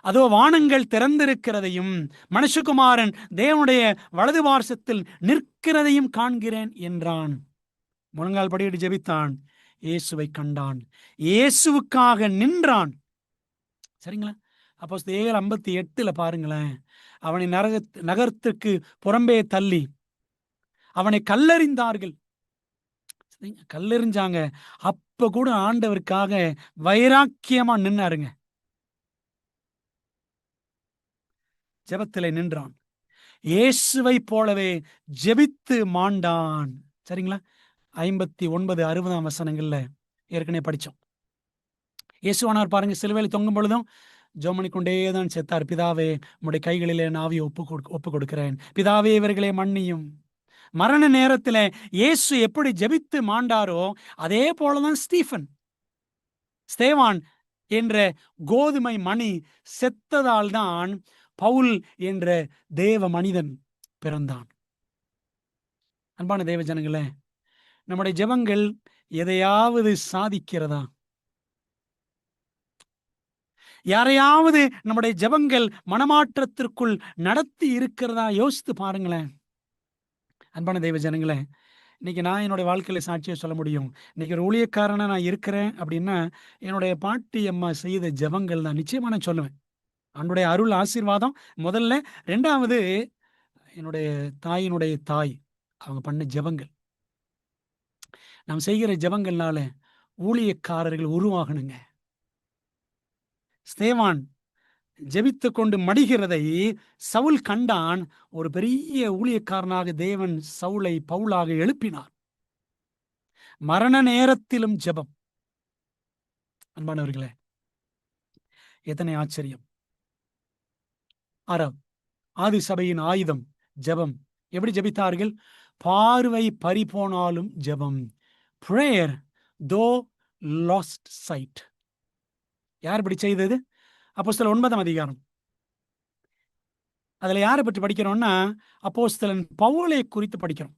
அதோ வானங்கள் திறந்திருக்கிறதையும் மனுஷகுமாரன் தேவனுடைய வலது பார்சத்தில் நிற்கிறதையும் காண்கிறேன் என்றான். முழங்கால் படியிட்டு ஜெபித்தான், இயேசுவை கண்டான், இயேசுவுக்காக நின்றான். சரிங்களா? அப்போ 7:58 பாருங்களேன், அவனை நகரத்திற்கு புறம்பே தள்ளி அவனை கல்லெறிந்தார்கள். கல்லெறிஞ்சாங்க. அப்ப கூட ஆண்டவருக்காக வைராக்கியமா நின்னாருங்க. ஜெபத்திலே நின்றான், இயேசுவை போலவே ஜெபித்து மாண்டான். சரிங்களா? 59, 60ஆம் வசனங்கள்ல ஏற்கனவே படிச்சோம். இயேசுவானவர் பாருங்க, சிலுவையில் தொங்கும் பொழுதும் ஜெபம் கொண்டேதான் செத்தார். பிதாவே, உம்முடைய கைகளிலே என் ஆவியை ஒப்பு கொடுக்கிறேன். பிதாவே, இவர்களே மன்னியும். மரண நேரத்துல இயேசு எப்படி ஜெபித்து மாண்டாரோ அதே போலதான் ஸ்தேவான் என்ற கோதுமை மணி செத்ததால் தான் பவுல் என்ற தேவ மனிதன் பிறந்தான். அன்பான தேவ ஜனங்களே, நம்முடைய ஜெபங்கள் எதையாவது சாதிக்கிறதா? யாரையாவது நம்முடைய ஜெபங்கள் மனமாற்றத்திற்குள் நடத்தி இருக்கிறதா? யோசித்து பாருங்களேன். அன்பான தெய்வ ஜனங்களே, இன்னைக்கு நான் என்னுடைய வாழ்க்கையில சாட்சியை சொல்ல முடியும். இன்னைக்கு ஒரு ஊழியக்காரனா நான் இருக்கிறேன் அப்படின்னா என்னுடைய பாட்டி அம்மா செய்த ஜெபங்கள் தான் நிச்சயமா நான் சொல்லுவேன். அவனுடைய அருள் ஆசீர்வாதம் முதல்ல. 2வது என்னுடைய தாயினுடைய தாய் அவங்க பண்ண ஜெபங்கள். நாம் செய்கிற ஜெபங்கள்னால ஊழியக்காரர்கள் உருவாகணுங்க. ஸ்தேவான் ஜெபித்து கொண்டு மடிகிறதை சவுல் கண்டான். ஒரு பெரிய ஊழியக்காரனாக தேவன் சவுலை பவுலாக எழுப்பினார். மரண நேரத்திலும் ஜெபம். அன்பானவர்களே, எத்தனை ஆச்சரியம்! ஆதி சபையின் ஆயுதம் ஜெபம். எப்படி ஜெபித்தார்கள்? பார்வை பறிபோனாலும் ஜெபம். பிரேயர் தோ லாஸ்ட் சைட். யார் இப்படி செய்தது? அப்போஸ்தலர் 9ஆம் அதிகாரம். அதுல யாரை பற்றி படிக்கிறோம்னா, அப்போஸ்தலன் பவுலை குறித்து படிக்கிறோம்.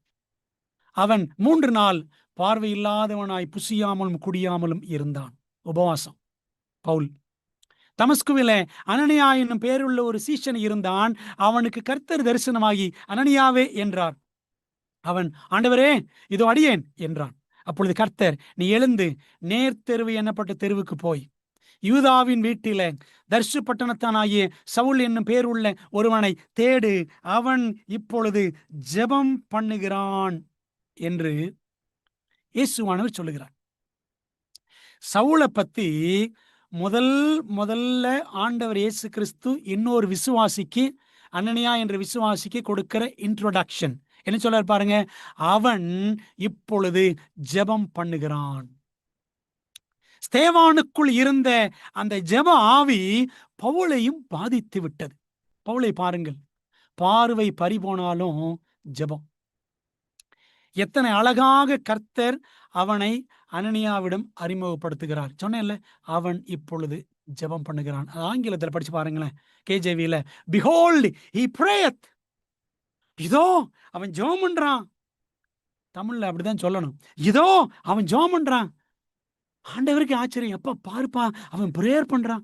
அவன் 3 நாள் பார்வை இல்லாதவனாய் புசியாமலும் குடியாமலும் இருந்தான். உபவாசம். பவுல். தமஸ்குவிலே அனனியா என்னும் பேருள்ள ஒரு சீஷன் இருந்தான். அவனுக்கு கர்த்தர் தரிசனமாகி, அனனியாவே என்றார். அவன், ஆண்டவரே, இதோ அடியேன் என்றான். அப்பொழுது கர்த்தர், நீ எழுந்து நேர்த்தெருவு என்னப்பட்ட தெருவுக்கு போய் யூதாவின் வீட்டிலே தர்சு பட்டணத்தானாகிய சவுல் என்னும் பேருள்ள ஒருவனை தேடு, அவன் இப்பொழுது ஜெபம் பண்ணுகிறான் என்று இயேசுவானவர் சொல்லுகிறார். சவுலை பத்தி முதல்ல ஆண்டவர் இயேசு கிறிஸ்து இன்னொரு விசுவாசிக்கு, அனனியா என்ற விசுவாசிக்கு கொடுக்கிற இன்ட்ரோடக்ஷன் என்ன சொல்றார் பாருங்க. அவன் இப்பொழுது ஜெபம் பண்ணுகிறான். ஸ்தேவானுக்குள் இருந்த அந்த ஜெப ஆவி பவுலையும் பாதித்து விட்டது. பவுலை பாருங்கள், பார்வை பறிபோனாலும் ஜெபம். எத்தனை அழகாக கர்த்தர் அவனை அனனியாவிடம் அறிமுகப்படுத்துகிறார். சொன்னேன்ல, அவன் இப்பொழுது ஜெபம் பண்ணுகிறான். ஆங்கிலத்தில் படிச்சு பாருங்களேன், கேஜேவியில, behold he prayeth. இதோ அவன் ஜெபம் பண்றான். தமிழ்ல அப்படிதான் சொல்லணும். இதோ அவன் ஜெபம் பண்றான். ஆண்டவருக்கு ஆச்சரியம். எப்ப பாருப்பா, அவன் பிரேயர் பண்றான்.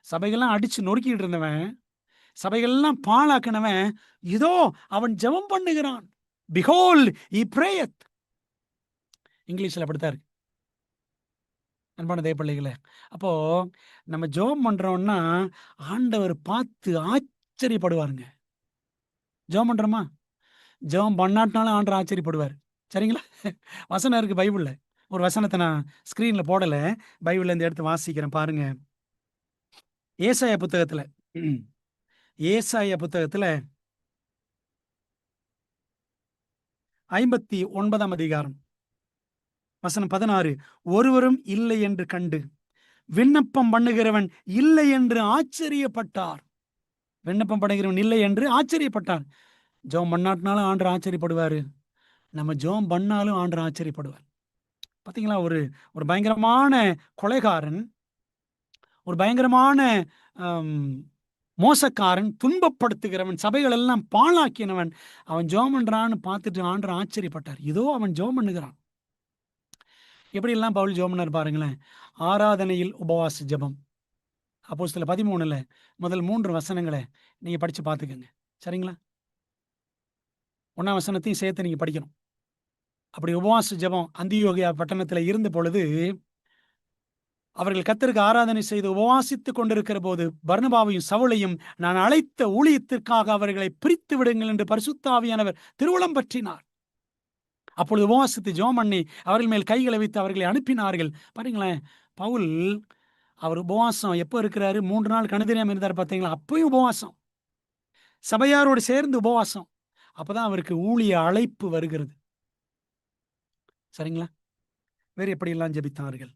சபைகள்லாம் அடிச்சு நொறுக்கிட்டு இருந்தவன், சபைகள்லாம் பாழாக்கினவன், இதோ அவன் ஜெபம் பண்ணுகிறான். behold he prayeth. இங்கிலீஷ்ல அப்படித்தான் இருக்கு. அன்பான தேவப்பிள்ளைகளே, அப்போ நம்ம ஜெபம் பண்றோம்னா ஆண்டவர் பார்த்து ஆச்சரியப்படுவாருங்க. ஜெபம் பண்றோமா? ஜெபம் பண்ணாட்டினாலும் ஆண்டவர் ஆச்சரியப்படுவார். சரிங்களா? வசனம் இருக்கு பைபிள்ல. ஒரு வசனத்தை நான் ஸ்கிரீன்ல போடல, பைபிள்ல இருந்து எடுத்து வாசிக்கிறேன் பாருங்க. ஏசாயா புத்தகத்துல, ஏசாயா புத்தகத்துல 59ஆம் அதிகாரம் வசனம் 16. ஒருவரும் இல்லை என்று கண்டு விண்ணப்பம் பண்ணுகிறவன் இல்லை என்று ஆச்சரியப்பட்டார். விண்ணப்பம் பண்ணுகிறவன் இல்லை என்று ஆச்சரியப்பட்டார். ஜெபம் பண்ணாட்டினாலும் ஆண்டவர் ஆச்சரியப்படுவாரு. நம்ம ஜெபம் பண்ணாலும் ஆண்டவர் ஆச்சரியப்படுவார். பார்த்தீங்களா? ஒரு பயங்கரமான கொலைகாரன், ஒரு பயங்கரமான மோசக்காரன், துன்பப்படுத்துகிறவன், சபைகள் எல்லாம் பாழாக்கினவன், அவன் ஜெபம் பண்றான்னு பார்த்துட்டு ஆண்டவர் ஆச்சரியப்பட்டார். இதோ அவன் ஜெபம் பண்ணுகிறான். எப்படியெல்லாம் பவுல் ஜெபம் பண்ணார் பாருங்களேன். ஆராதனையில் உபவாச ஜெபம். அப்போஸ்தலர் 13ல முதல் 3 வசனங்களை நீங்க படிச்சு பார்த்துக்கங்க. சரிங்களா? 1ஆம் வசனத்தையும் சேர்த்து நீங்க படிக்கணும். அப்படி உபவாச ஜெபம் அந்தியோகியா பட்டணத்தில் இருந்த பொழுது அவர்கள் கர்த்தருக்கு ஆராதனை செய்து உபவாசித்துக் கொண்டிருக்கிற போது பர்னபாவையும் சவுலையும் நான் அழைத்த ஊழியத்திற்காக அவர்களை பிரித்து விடுங்கள் என்று பரிசுத்த ஆவியானவர் திருவுளம் பற்றினார். அப்பொழுது உபவாசித்து ஜெபம் பண்ணி அவர்கள் மேல் கைகளை வைத்து அவர்களை அனுப்பினார்கள். பாருங்களேன், பவுல் அவர் உபவாசம் எப்போ இருக்கிறாரு? 3 நாள் கணுதெரியாம இருந்தார் பார்த்தீங்களா? அப்பயும் உபவாசம், சபையாரோடு சேர்ந்து உபவாசம். அப்பதான் அவருக்கு ஊழிய அழைப்பு வருகிறது. சரிங்களா? வேறு எப்படியெல்லாம் ஜெபித்தார்கள்?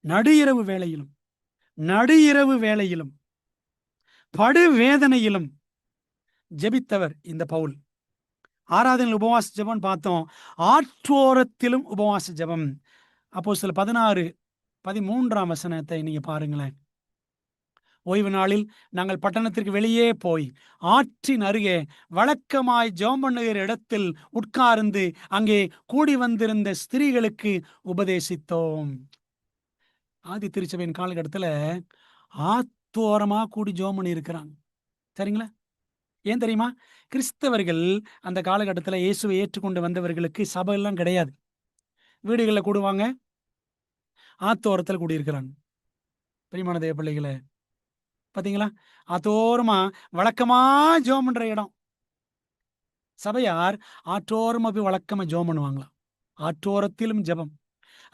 நடுஇரவு வேளையிலும் படு வேதனையிலும் ஜெபித்தவர் இந்த பவுல். ஆராதனையில் உபவாச ஜெபம் பார்த்தோம். ஆற்றோரத்திலும் உபவாச ஜெபம். அப்போஸ்தலர் 16:13 வசனத்தை நீங்க பாருங்களேன். ஓய்வு நாளில் நாங்கள் பட்டணத்திற்கு வெளியே போய் ஆற்றின் அருகே வழக்கமாய் ஜெபம் பண்ணுகிற இடத்தில் உட்கார்ந்து அங்கே கூடி வந்திருந்த ஸ்திரீகளுக்கு உபதேசித்தோம். ஆதி திருச்சபையின் காலகட்டத்தில் ஆத்தோரமா கூடி ஜெபம் பண்ணி இருக்கிறாங்க. சரிங்களா? ஏன் தெரியுமா? கிறிஸ்தவர்கள் அந்த காலகட்டத்தில் இயேசுவை ஏற்றுக்கொண்டு வந்தவர்களுக்கு சபை எல்லாம் கிடையாது. வீடுகளில் கூடுவாங்க, ஆத்தோரத்தில் கூடியிருக்கிறாங்க. பிரியமான தேவ பிள்ளைகளே, பார்த்தீங்களா? ஆத்தோரமா வழக்கமா ஜெபம் பண்ற இடம். சபையார் ஆற்றோரமா போய் வழக்கமா ஜெபம் பண்ணுவாங்களாம். ஆற்றோரத்திலும் ஜெபம்.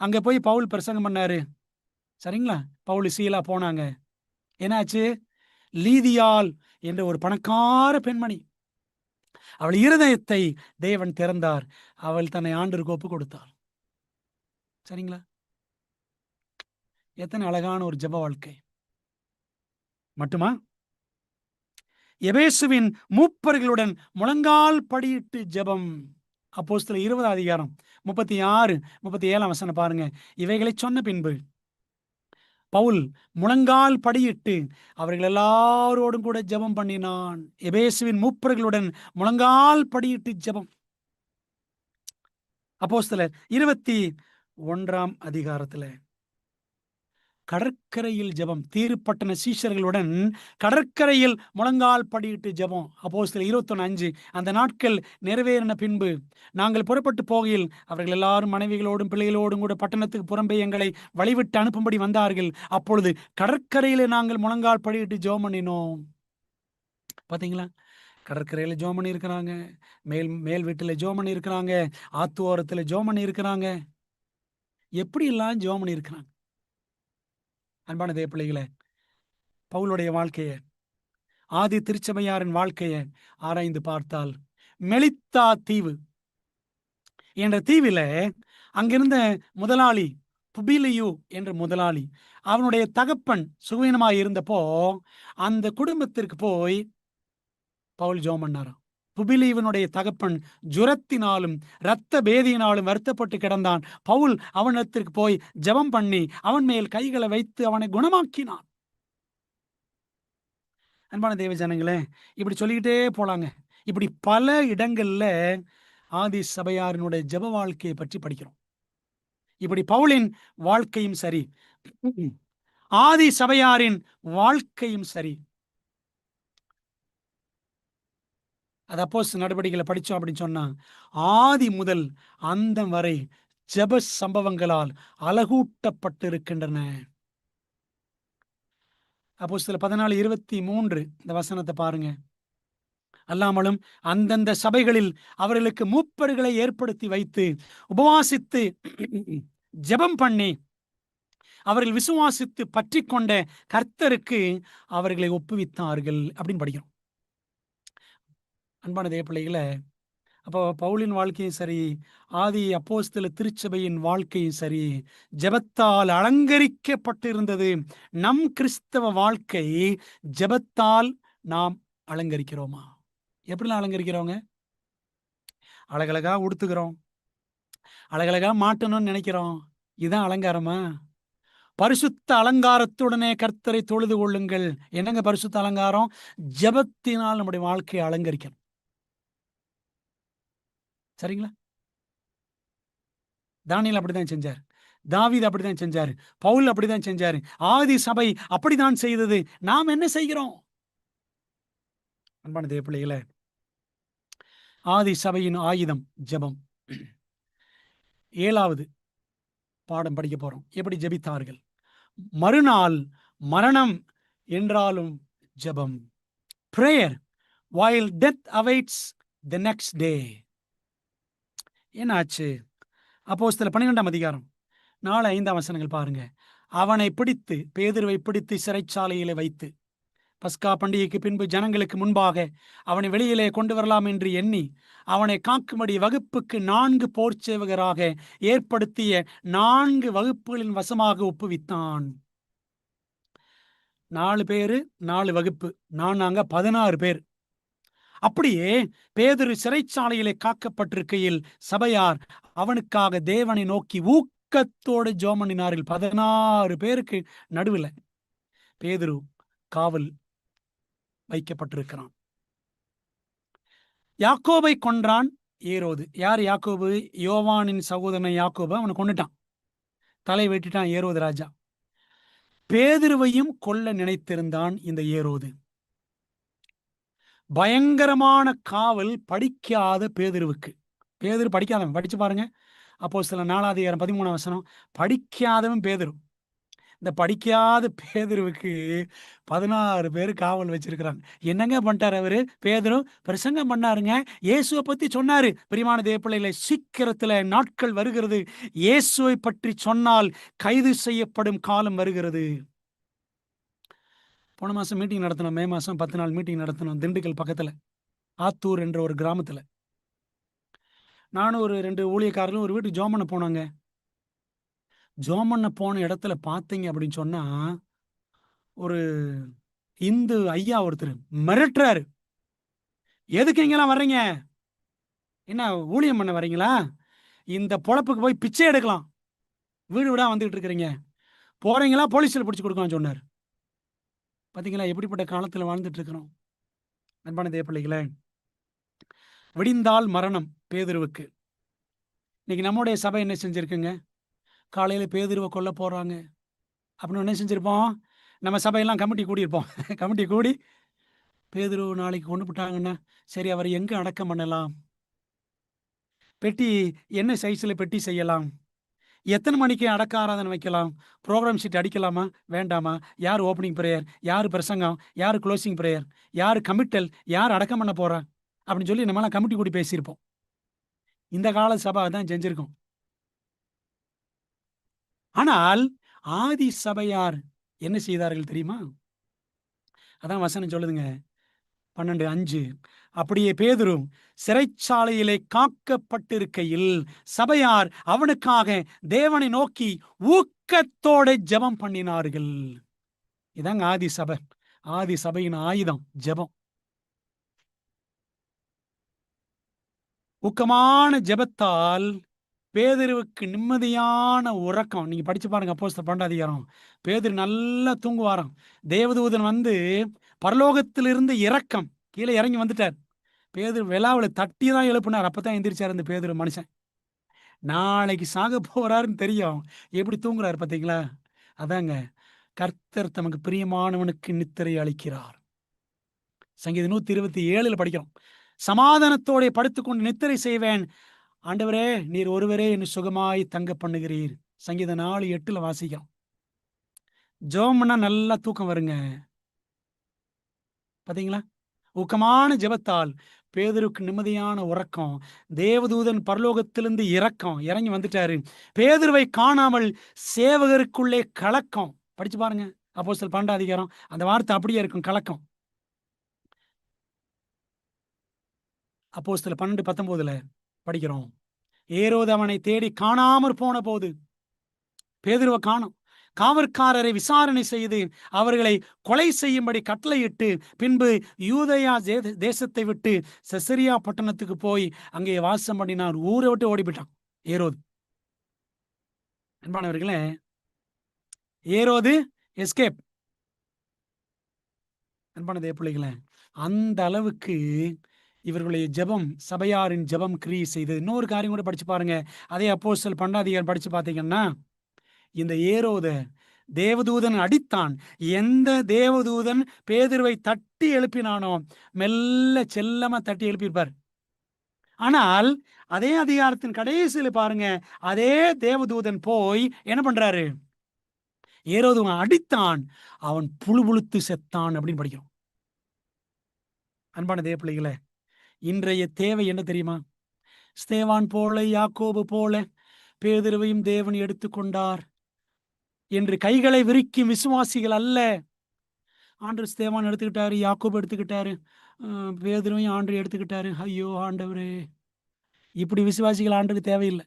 அங்க போய் பவுல் பிரசங்கம் பண்ணாரு. சரிங்களா? பவுல் சீலா போனாங்க. என்னாச்சு? லீதியால் என்ற ஒரு பணக்கார பெண்மணி, அவள் இருதயத்தை தேவன் திறந்தார். அவள் தன்னை ஆண்டவருக்கு ஒப்பு கொடுத்தாள். சரிங்களா? எத்தனை அழகான ஒரு ஜெப வாழ்க்கை மட்டுமா? எபேசுவின் மூப்பர்களுடன் முழங்கால் படியிட்டு ஜெபம். அப்போஸ்தலர் 20 அதிகாரம் 36, 37 வசனம் பாருங்க. இவைகளை சொன்ன பின்பு பவுல் முழங்கால் படியிட்டு அவர்கள் எல்லாரோடும் கூட ஜெபம் பண்ணினான். எபேசுவின் மூப்பர்களுடன் முழங்கால் படியிட்டு ஜெபம். அப்போஸ்தலர் 21 அதிகாரத்துல கடற்கரையில் ஜெபம். தீர்ப்பட்டண சீஷர்களுடன் கடற்கரையில் முழங்கால் படியிட்டு ஜெபம். அப்போஸ்தலர் 21:5. அந்த நாட்கள் நிறைவேறின பின்பு நாங்கள் புறப்பட்டு போகையில் அவர்கள் எல்லாரும் மனைவிகளோடும் பிள்ளைகளோடும் கூட பட்டணத்துக்கு புறம்பே எங்களை வழிவிட்டு அனுப்பும்படி வந்தார்கள். அப்பொழுது கடற்கரையில நாங்கள் முழங்கால் படியிட்டு ஜெபம் பண்ணினோம். பாத்தீங்களா? கடற்கரையில ஜெபம் பண்ணி இருக்கிறாங்க, மேல் வீட்டுல ஜெபம் பண்ணி இருக்கிறாங்க, ஆத்து ஓரத்துல ஜெபம் பண்ணி இருக்கிறாங்க. எப்படி எல்லாம் ஜெபம் பண்ணி இருக்கிறாங்க. அன்பான தேவ பிள்ளைகளே, பவுலுடைய வாழ்க்கைய, ஆதி திருச்சபையாரின் வாழ்க்கைய ஆராய்ந்து பார்த்தால், மெலித்தா தீவு என்ற தீவில அங்கிருந்த முதலாளி புபிலியு என்ற முதலாளி, அவனுடைய தகப்பன் சுகவீனமாய் இருந்தப்போ அந்த குடும்பத்திற்கு போய் பவுல் ஜெபம் பண்ணாராம். புபிலியுவனுடைய தகப்பன் ஜுரத்தினாலும் இரத்த பேதியினாலும் வருத்தப்பட்டு கிடந்தான். பவுல் அவனிடத்திற்கு போய் ஜெபம் பண்ணி அவன் மேல் கைகளை வைத்து அவனை குணமாக்கினான். அன்பான தேவ ஜனங்களே, இப்படி சொல்லிக்கிட்டே போலாங்க. இப்படி பல இடங்கள்ல ஆதி சபையாரினுடைய ஜெப வாழ்க்கையை பற்றி படிக்கிறோம். இப்படி பவுலின் வாழ்க்கையும் சரி, ஆதி சபையாரின் வாழ்க்கையும் சரி, அது அப்போஸ்தலர் நடவடிக்கைகளை படிச்சோம் அப்படின்னு சொன்னா, ஆதி முதல் அந்தம் வரை ஜெப சம்பவங்களால் அழகூட்டப்பட்டிருக்கின்றன. அப்போஸ்தலர் 14:23 இந்த வசனத்தை பாருங்க. அல்லாமலும் அந்தந்த சபைகளில் அவர்களுக்கு மூப்பர்களை ஏற்படுத்தி வைத்து உபவாசித்து ஜெபம் பண்ணி அவர்கள் விசுவாசித்து பற்றி கொண்ட கர்த்தருக்கு அவர்களை ஒப்புவித்தார்கள் அப்படின்னு படிக்கிறோம். அன்பான தேவ பிள்ளைகளை, அப்போ பவுலின் வாழ்க்கையும் சரி, ஆதி அப்போஸ்தல திருச்சபையின் வாழ்க்கையும் சரி, ஜெபத்தால் அலங்கரிக்கப்பட்டிருந்தது. நம் கிறிஸ்தவ வாழ்க்கை ஜெபத்தால் நாம் அலங்கரிக்கிறோமா? எப்படிலாம் அலங்கரிக்கிறோங்க? அழகழகா உடுத்துக்கிறோம், அழகழகா மாட்டணும்னு நினைக்கிறோம். இதுதான் அலங்காரமா? பரிசுத்த அலங்காரத்துடனே கர்த்தரை தொழுது கொள்ளுங்கள். என்னங்க பரிசுத்த அலங்காரம்? ஜெபத்தினால் நம்முடைய வாழ்க்கையை அலங்கரிக்கணும். சரிங்களா? தானியேல் அப்படிதான் செஞ்சார், தாவீது அப்படிதான் செஞ்சாரு, பவுல் அப்படிதான் செஞ்சாரு, ஆதி சபை அப்படிதான் செய்தது. நாம் என்ன செய்கிறோம்? அன்பான தேவ பிள்ளைகளே, ஆதி சபையின் ஆயுதம் ஜெபம். 7வது பாடம் படிக்க போறோம். எப்படி ஜெபித்தார்கள். மறுநாள் மரணம் என்றாலும் ஜெபம். Prayer while death awaits the next day. என்னாச்சு? அப்போஸ்தலர் 12 அதிகாரம் 4-5 வசனங்கள் பாருங்க. அவனை பிடித்து, பேதுருவை பிடித்து சிறைச்சாலையிலே வைத்து, பஸ்கா பண்டிகைக்கு பின்பு ஜனங்களுக்கு முன்பாக அவனை வெளியிலே கொண்டு வரலாம் என்று எண்ணி அவனை காக்கும்படி வகுப்புக்கு 4 போர்ச்சேவகராக ஏற்படுத்திய 4 வகுப்புகளின் வசமாக ஒப்புவித்தான். 4 பேரு 4 வகுப்பு, 4 16 பேர். அப்படியே பேதுரு சிறைச்சாலையிலே காக்கப்பட்டிருக்கையில் சபையார் அவனுக்காக தேவனை நோக்கி ஊக்கத்தோடு ஜெபம் பண்ணினார்கள். 16 பேருக்கு நடுவில் பேதுரு காவல் வைக்கப்பட்டிருக்கிறான். யாக்கோபை கொன்றான் ஏரோது. யார் யாக்கோபு? யோவானின் சகோதரன் யாக்கோபு. அவனை கொண்டுட்டான், தலை வெட்டிட்டான் ஏரோது ராஜா. பேதுருவையும் கொல்ல நினைத்திருந்தான் இந்த ஏரோது. பயங்கரமான காவல் படிக்காத பேதுருவுக்கு. பேதுரு படிக்காதவன், படிச்சு பாருங்க. அப்போஸ்தலர் 4 அதிகாரம் 13 வசனம். படிக்காதவன் பேதுரு. இந்த படிக்காத பேதுருவுக்கு 16 பேர் காவல் வச்சிருக்கிறாங்க. என்னங்க பண்ணிட்டாரு அவரு? பேதுரு பிரசங்கம் பண்ணாருங்க, இயேசுவை பத்தி சொன்னாரு. பிரியமான தேவப்பிள்ளைகளை, சீக்கிரத்துல நாட்கள் வருகிறது, இயேசுவை பற்றி சொன்னால் கைது செய்யப்படும் காலம் வருகிறது. போன மாசம் மீட்டிங் நடத்தணும், மே மாசம் 10 நாள் மீட்டிங் நடத்தணும் திண்டுக்கல் பக்கத்துல ஆத்தூர் என்ற ஒரு கிராமத்துல. நானும் ஒரு 2 ஊழியக்காரர்களும் ஒரு வீட்டுக்கு ஜெபம் பண்ண போனாங்க. ஜோம் பண்ண போன இடத்துல பார்த்தீங்க அப்படின்னு சொன்னா, ஒரு இந்து ஐயா ஒருத்தர் மிரட்டுறாரு. எதுக்கு இங்கெல்லாம் வர்றீங்க? என்ன ஊழியம் பண்ண வர்றீங்களா? இந்த பொழப்புக்கு போய் பிச்சை எடுக்கலாம். வீடு வீடா வந்துகிட்டு இருக்கிறீங்க. போறீங்களா போலீஸ்ல பிடிச்சு கொடுக்கலாம்னு சொன்னார். பாத்தீங்களா எப்படிப்பட்ட காலத்துல வாழ்ந்துட்டு இருக்கிறோம். அன்பான தேவ பிள்ளைகளே, விடிந்தால் மரணம் பேதுருவுக்கு. இன்னைக்கு நம்முடைய சபை என்ன செஞ்சிருக்குங்க? காலையில பேதுருவை கொல்ல போறாங்க அப்படின்னு என்ன செஞ்சிருப்போம்? நம்ம சபையெல்லாம் கமிட்டி கூடியிருப்போம். கமிட்டி கூடி பேதுரு நாளைக்கு கொண்டு போட்டாங்கன்னா சரி, அவர் எங்க அடக்கம் பண்ணலாம்? பெட்டி என்ன சைஸ்ல பெட்டி செய்யலாம்? எத்தனை மணிக்கு அடக்க ஆராதனை வைக்கலாம்? ப்ரோக்ராம் ஷீட் அடிக்கலாமா வேண்டாமா? யார் ஓப்பனிங் ப்ரேயர், யார் பிரசங்கம், யார் க்ளோசிங் ப்ரேயர், யார் கமிட்டல், யார் அடக்கம் பண்ண போறா அப்படின்னு சொல்லி நம்மளாம் கமிட்டி கூடி பேசியிருப்போம். இந்த கால சபை தான் செஞ்சிருக்கோம். ஆனால் ஆதி சபையார் என்ன செய்தார்கள் தெரியுமா? அதான் வசனம் சொல்லுதுங்க, 12:5. அப்படியே பேதுரு சிறைச்சாலையிலே காக்கப்பட்டிருக்கையில் சபையார் அவனுக்காக தேவனை நோக்கி ஊக்கத்தோட ஜெபம் பண்ணினார்கள். இதாங்க ஆதி சபை. ஆதி சபையின் ஆயுதம் ஜெபம். ஊக்கமான ஜெபத்தால் பேதுருவுக்கு நிம்மதியான உறக்கம். நீங்க படிச்சு பாருங்க அப்போஸ்தலர் 12 பேதுரு நல்லா தூங்குவாராம். தேவதூதன் வந்து பரலோகத்திலிருந்து இரக்கம் கீழே இறங்கி வந்துட்டார். பேதுரு விழாவில் தட்டி தான் எழுப்பினார். அப்பதான் எந்திரிச்சார் இந்த பேதுரு மனுஷன். நாளைக்கு சாக போறாருன்னு தெரியும், எப்படி தூங்குறாரு பார்த்தீங்களா? அதாங்க கர்த்தர் தமக்கு பிரியமானவனுக்கு நித்திரை அளிக்கிறார். சங்கீதம் 127 படிக்கிறோம். சமாதானத்தோட படுத்துக்கொண்டு நித்திரை செய்வேன், ஆண்டவரே நீர் ஒருவரே என்னை சுகமாய் தங்க பண்ணுகிறீர். சங்கீதம் 4:8 வாசிக்கிறோம். ஜெபம்னா நல்லா தூக்கம் வருங்க. பாத்தீங்களா? ஊக்கமான ஜெபத்தால் பேதுருக்கு நிம்மதியான உறக்கம். தேவதூதன் பரலோகத்திலிருந்து இறங்கி வந்துட்டாரு. பேதுருவை காணாமல் சேவகருக்குள்ளே கலக்கம். படிச்சு பாருங்க அப்போஸ்தலர் 12 அந்த வார்த்தை அப்படியே இருக்கும், கலக்கம். அப்போஸ்தலர் 12:19 படிக்கிறோம். ஏரோது அவனை தேடி காணாமற் போன போது பேதுருவை காணோம். காவற்காரரை விசாரணை செய்து அவர்களை கொலை செய்யும்படி கட்டளையிட்டு பின்பு யூதயா தேசத்தை விட்டு செசரியா பட்டணத்துக்கு போய் அங்கே வாசம் பண்ணினார். ஊரை விட்டு ஓடிவிட்டான் ஏரோது. அன்பானவர்களே, ஏரோது எஸ்கேப். அன்பான தேவ பிள்ளைகளே, அந்த அளவுக்கு இவர்களுடைய ஜெபம், சபையாரின் ஜெபம் கிரியை செய்தது. இன்னொரு காரியம் கூட படிச்சு பாருங்க. அதே அப்போஸ்தலர் 12 படிச்சு பார்த்தீங்கன்னா, இந்த ஏரோத தேவதூதன் அடித்தான். எந்த தேவதூதன் பேதுருவை தட்டி எழுப்பினானோ மெல்ல செல்லமா தட்டி எழுப்பியிருப்பார். ஆனால் அதே அதிகாரத்தின் கடைசியில் பாருங்க, அதே தேவதூதன் போய் என்ன பண்றாரு? ஏரோது அடித்தான், அவன் புழுபுழுத்து செத்தான் அப்படின்னு படிக்கிறோம். அன்பான தேவ பிள்ளைகளே, இன்றைய தேவை என்ன தெரியுமா? ஸ்தேவான் போல, யாக்கோபு போல பேதுருவையும் தேவன் எடுத்துக்கொண்டார் என்று கைகளை விரிக்கும் விசுவாசிகள் அல்ல. ஆண்டவர் ஸ்தேவான் எடுத்துக்கிட்டாரு, யாக்கோபு எடுத்துக்கிட்டாரு, பேதுருவையும் ஆண்டவர் எடுத்துக்கிட்டாரு. ஐயோ ஆண்டவரே, இப்படி விசுவாசிகள் ஆண்டருக்கு தேவையில்லை.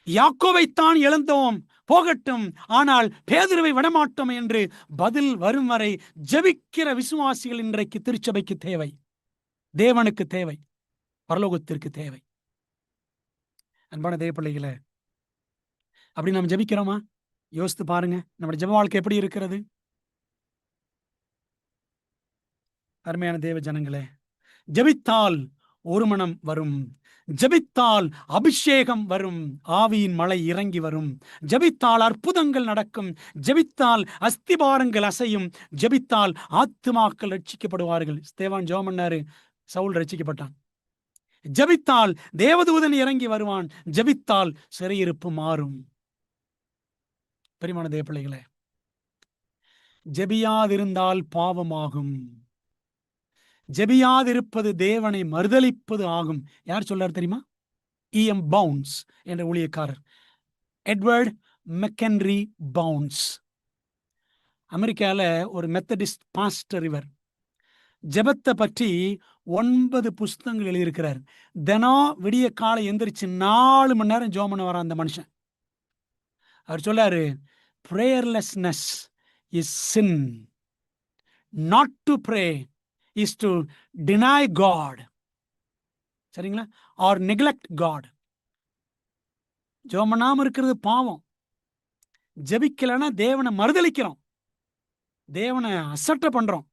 யாக்கோபைத்தான் இழந்தோம், போகட்டும், ஆனால் பேதுருவை விடமாட்டோம் என்று பதில் வரும் வரை ஜெபிக்கிற விசுவாசிகள் இன்றைக்கு திருச்சபைக்கு தேவை, தேவனுக்கு தேவை, பரலோகத்திற்கு தேவை. அன்பான தேவ பிள்ளைகளே, அப்படி நாம் ஜெபிக்கிறோமா? யோசித்து பாருங்க, நம்முடைய ஜெப வாழ்க்கை எப்படி இருக்கிறது? அருமையான தேவ ஜனங்களே, ஜெபித்தால் ஒரு மனம் வரும், ஜெபித்தால் அபிஷேகம் வரும், ஆவியின் மழை இறங்கி வரும், ஜெபித்தால் அற்புதங்கள் நடக்கும், ஜெபித்தால் அஸ்திபாரங்கள் அசையும், ஜெபித்தால் ஆத்துமாக்கள் ரட்சிக்கப்படுவார்கள். ஸ்தேவான் ஜெபம் பண்ணாரு, சவுல் ரட்சிக்கப்பட்டான். ஜெபித்தால் தேவதூதன் இறங்கி வருவான், ஜெபித்தால் சிறையிருப்பு மாறும். பெரியமான தேவ பிள்ளைகளே, ஜெபியாதிருந்தால் பாவமாகும், ஜெபியாதிருப்பது தேவனை மறுதலிப்பது ஆகும். யார் சொல்றார் தெரியுமா? E.M. பவுன்ஸ் என்ற ஊழியக்காரர், எட்வர்ட் மெக்கன்ரி பவுன்ஸ். அமெரிக்கால ஒரு மெத்தடிஸ்ட் பாஸ்டர். இவர் ஜெபத்தை பற்றி 9 புஸ்தகங்கள் எழுதியிருக்கிறார். தினம் விடிய காலை எந்திரிச்சு 4 மணி நேரம் ஜெபம் பண்ண வரான் அந்த மனுஷன். அவர் சொல்லாரு, prayerlessness is sin. Not to pray is to deny God. சரிங்களா? or neglect God. ஜெபம் பண்ணாம இருக்கிறது பாவம். ஜெபிக்கலன்னா தேவனை மறுதலிக்கிறோம், தேவனை அசட்டை பண்றோம்.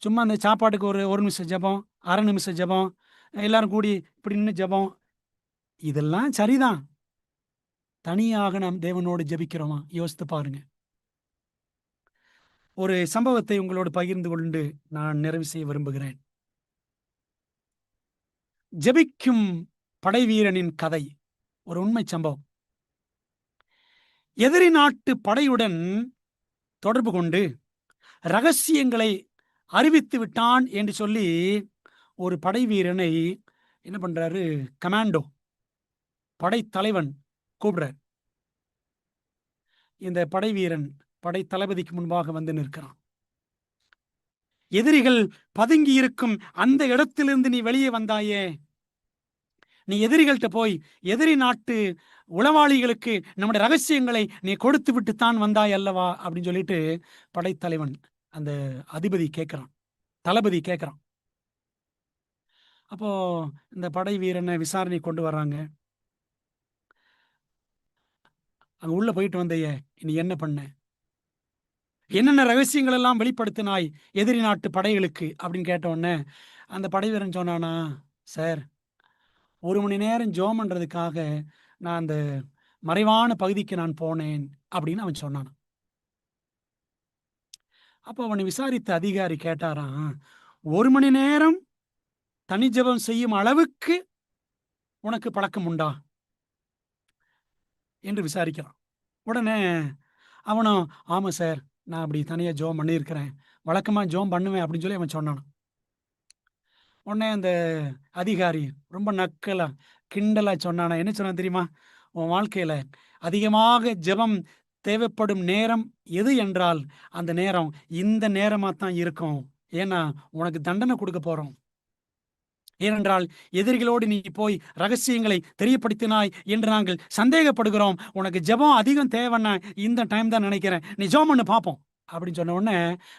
சும்மா அந்த சாப்பாட்டுக்கு ஒரு நிமிஷம் ஜெபம், அரை நிமிஷம் ஜெபம், எல்லாரும் கூடி இப்படி நின்று ஜெபம், இதெல்லாம் சரிதான். தனியாக நாம் தேவனோடு ஜெபிக்கிறோமா? யோசித்து பாருங்க. ஒரு சம்பவத்தை உங்களோடு பகிர்ந்து கொண்டு நான் நிறைவு செய்ய விரும்புகிறேன். ஜெபிக்கும் படை வீரனின் கதை ஒரு உண்மை சம்பவம். எதிரி நாட்டு படையுடன் தொடர்பு கொண்டு ரகசியங்களை அறிவித்து விட்டான் என்று சொல்லி ஒரு படை வீரனை என்ன பண்றாரு, கமாண்டோ படைத்தலைவன் கூப்பிடுறார். இந்த படை வீரன் படை தளபதிக்கு முன்பாக வந்து நிற்கிறான். எதிரிகள் பதுங்கி இருக்கும் அந்த இடத்திலிருந்து நீ வெளியே வந்தாயே, நீ எதிரிகள்கிட்ட போய் எதிரி நாட்டு உளவாளிகளுக்கு நம்முடைய ரகசியங்களை நீ கொடுத்து விட்டுத்தான் வந்தாய் அல்லவா அப்படின்னு சொல்லிட்டு படைத்தலைவன் அந்த அதிபதி கேட்கிறான், தளபதி கேட்கிறான். அப்போ இந்த படை வீரனை விசாரணை கொண்டு வர்றாங்க. அங்க உள்ள போயிட்டு வந்தையே, நீ என்ன பண்ண, என்னென்ன ரகசியங்கள் எல்லாம் வெளிப்படுத்தினாய் எதிரி நாட்டு படைகளுக்கு அப்படின்னு கேட்ட உடனே அந்த படை வீரன் சொன்னானா, சார் 1 மணி நேரம் ஜெபம் பண்றதுக்காக நான் அந்த மறைவான பகுதிக்கு நான் போனேன் அப்படின்னு அவன் சொன்னான். அப்போ அவனை விசாரித்த அதிகாரி கேட்டாராம், 1 மணி நேரம் தனி ஜெபம் செய்யும் அளவுக்கு உனக்கு பழக்கம் உண்டா என்று விசாரிக்கிறான். உடனே அவனும், ஆமாம் சார், நான் அப்படி தனியாக ஜெபம் பண்ணியிருக்கிறேன், வழக்கமாக ஜெபம் பண்ணுவேன் அப்படின்னு சொல்லி அவன் சொன்னான். உடனே அந்த அதிகாரி ரொம்ப நக்கலா கிண்டலா சொன்னானா, என்ன சொன்னான் தெரியுமா, உன் வாழ்க்கையில் அதிகமாக ஜெபம் தேவைப்படும் நேரம் எது என்றால் அந்த நேரம் இந்த நேரமாக தான் இருக்கும். ஏன்னா உனக்கு தண்டனை கொடுக்க போகிறோம். ஏனென்றால் எதிரிகளோடு நீ போய் ரகசியங்களை தெரியப்படுத்தினாய் என்று நாங்கள் சந்தேகப்படுகிறோம். உனக்கு ஜெபம் அதிகம் தேவைன்னா இந்த டைம் தான் நினைக்கிறேன், நீ ஜெபம் பண்ணு பார்ப்போம் அப்படின்னு சொன்ன உடனே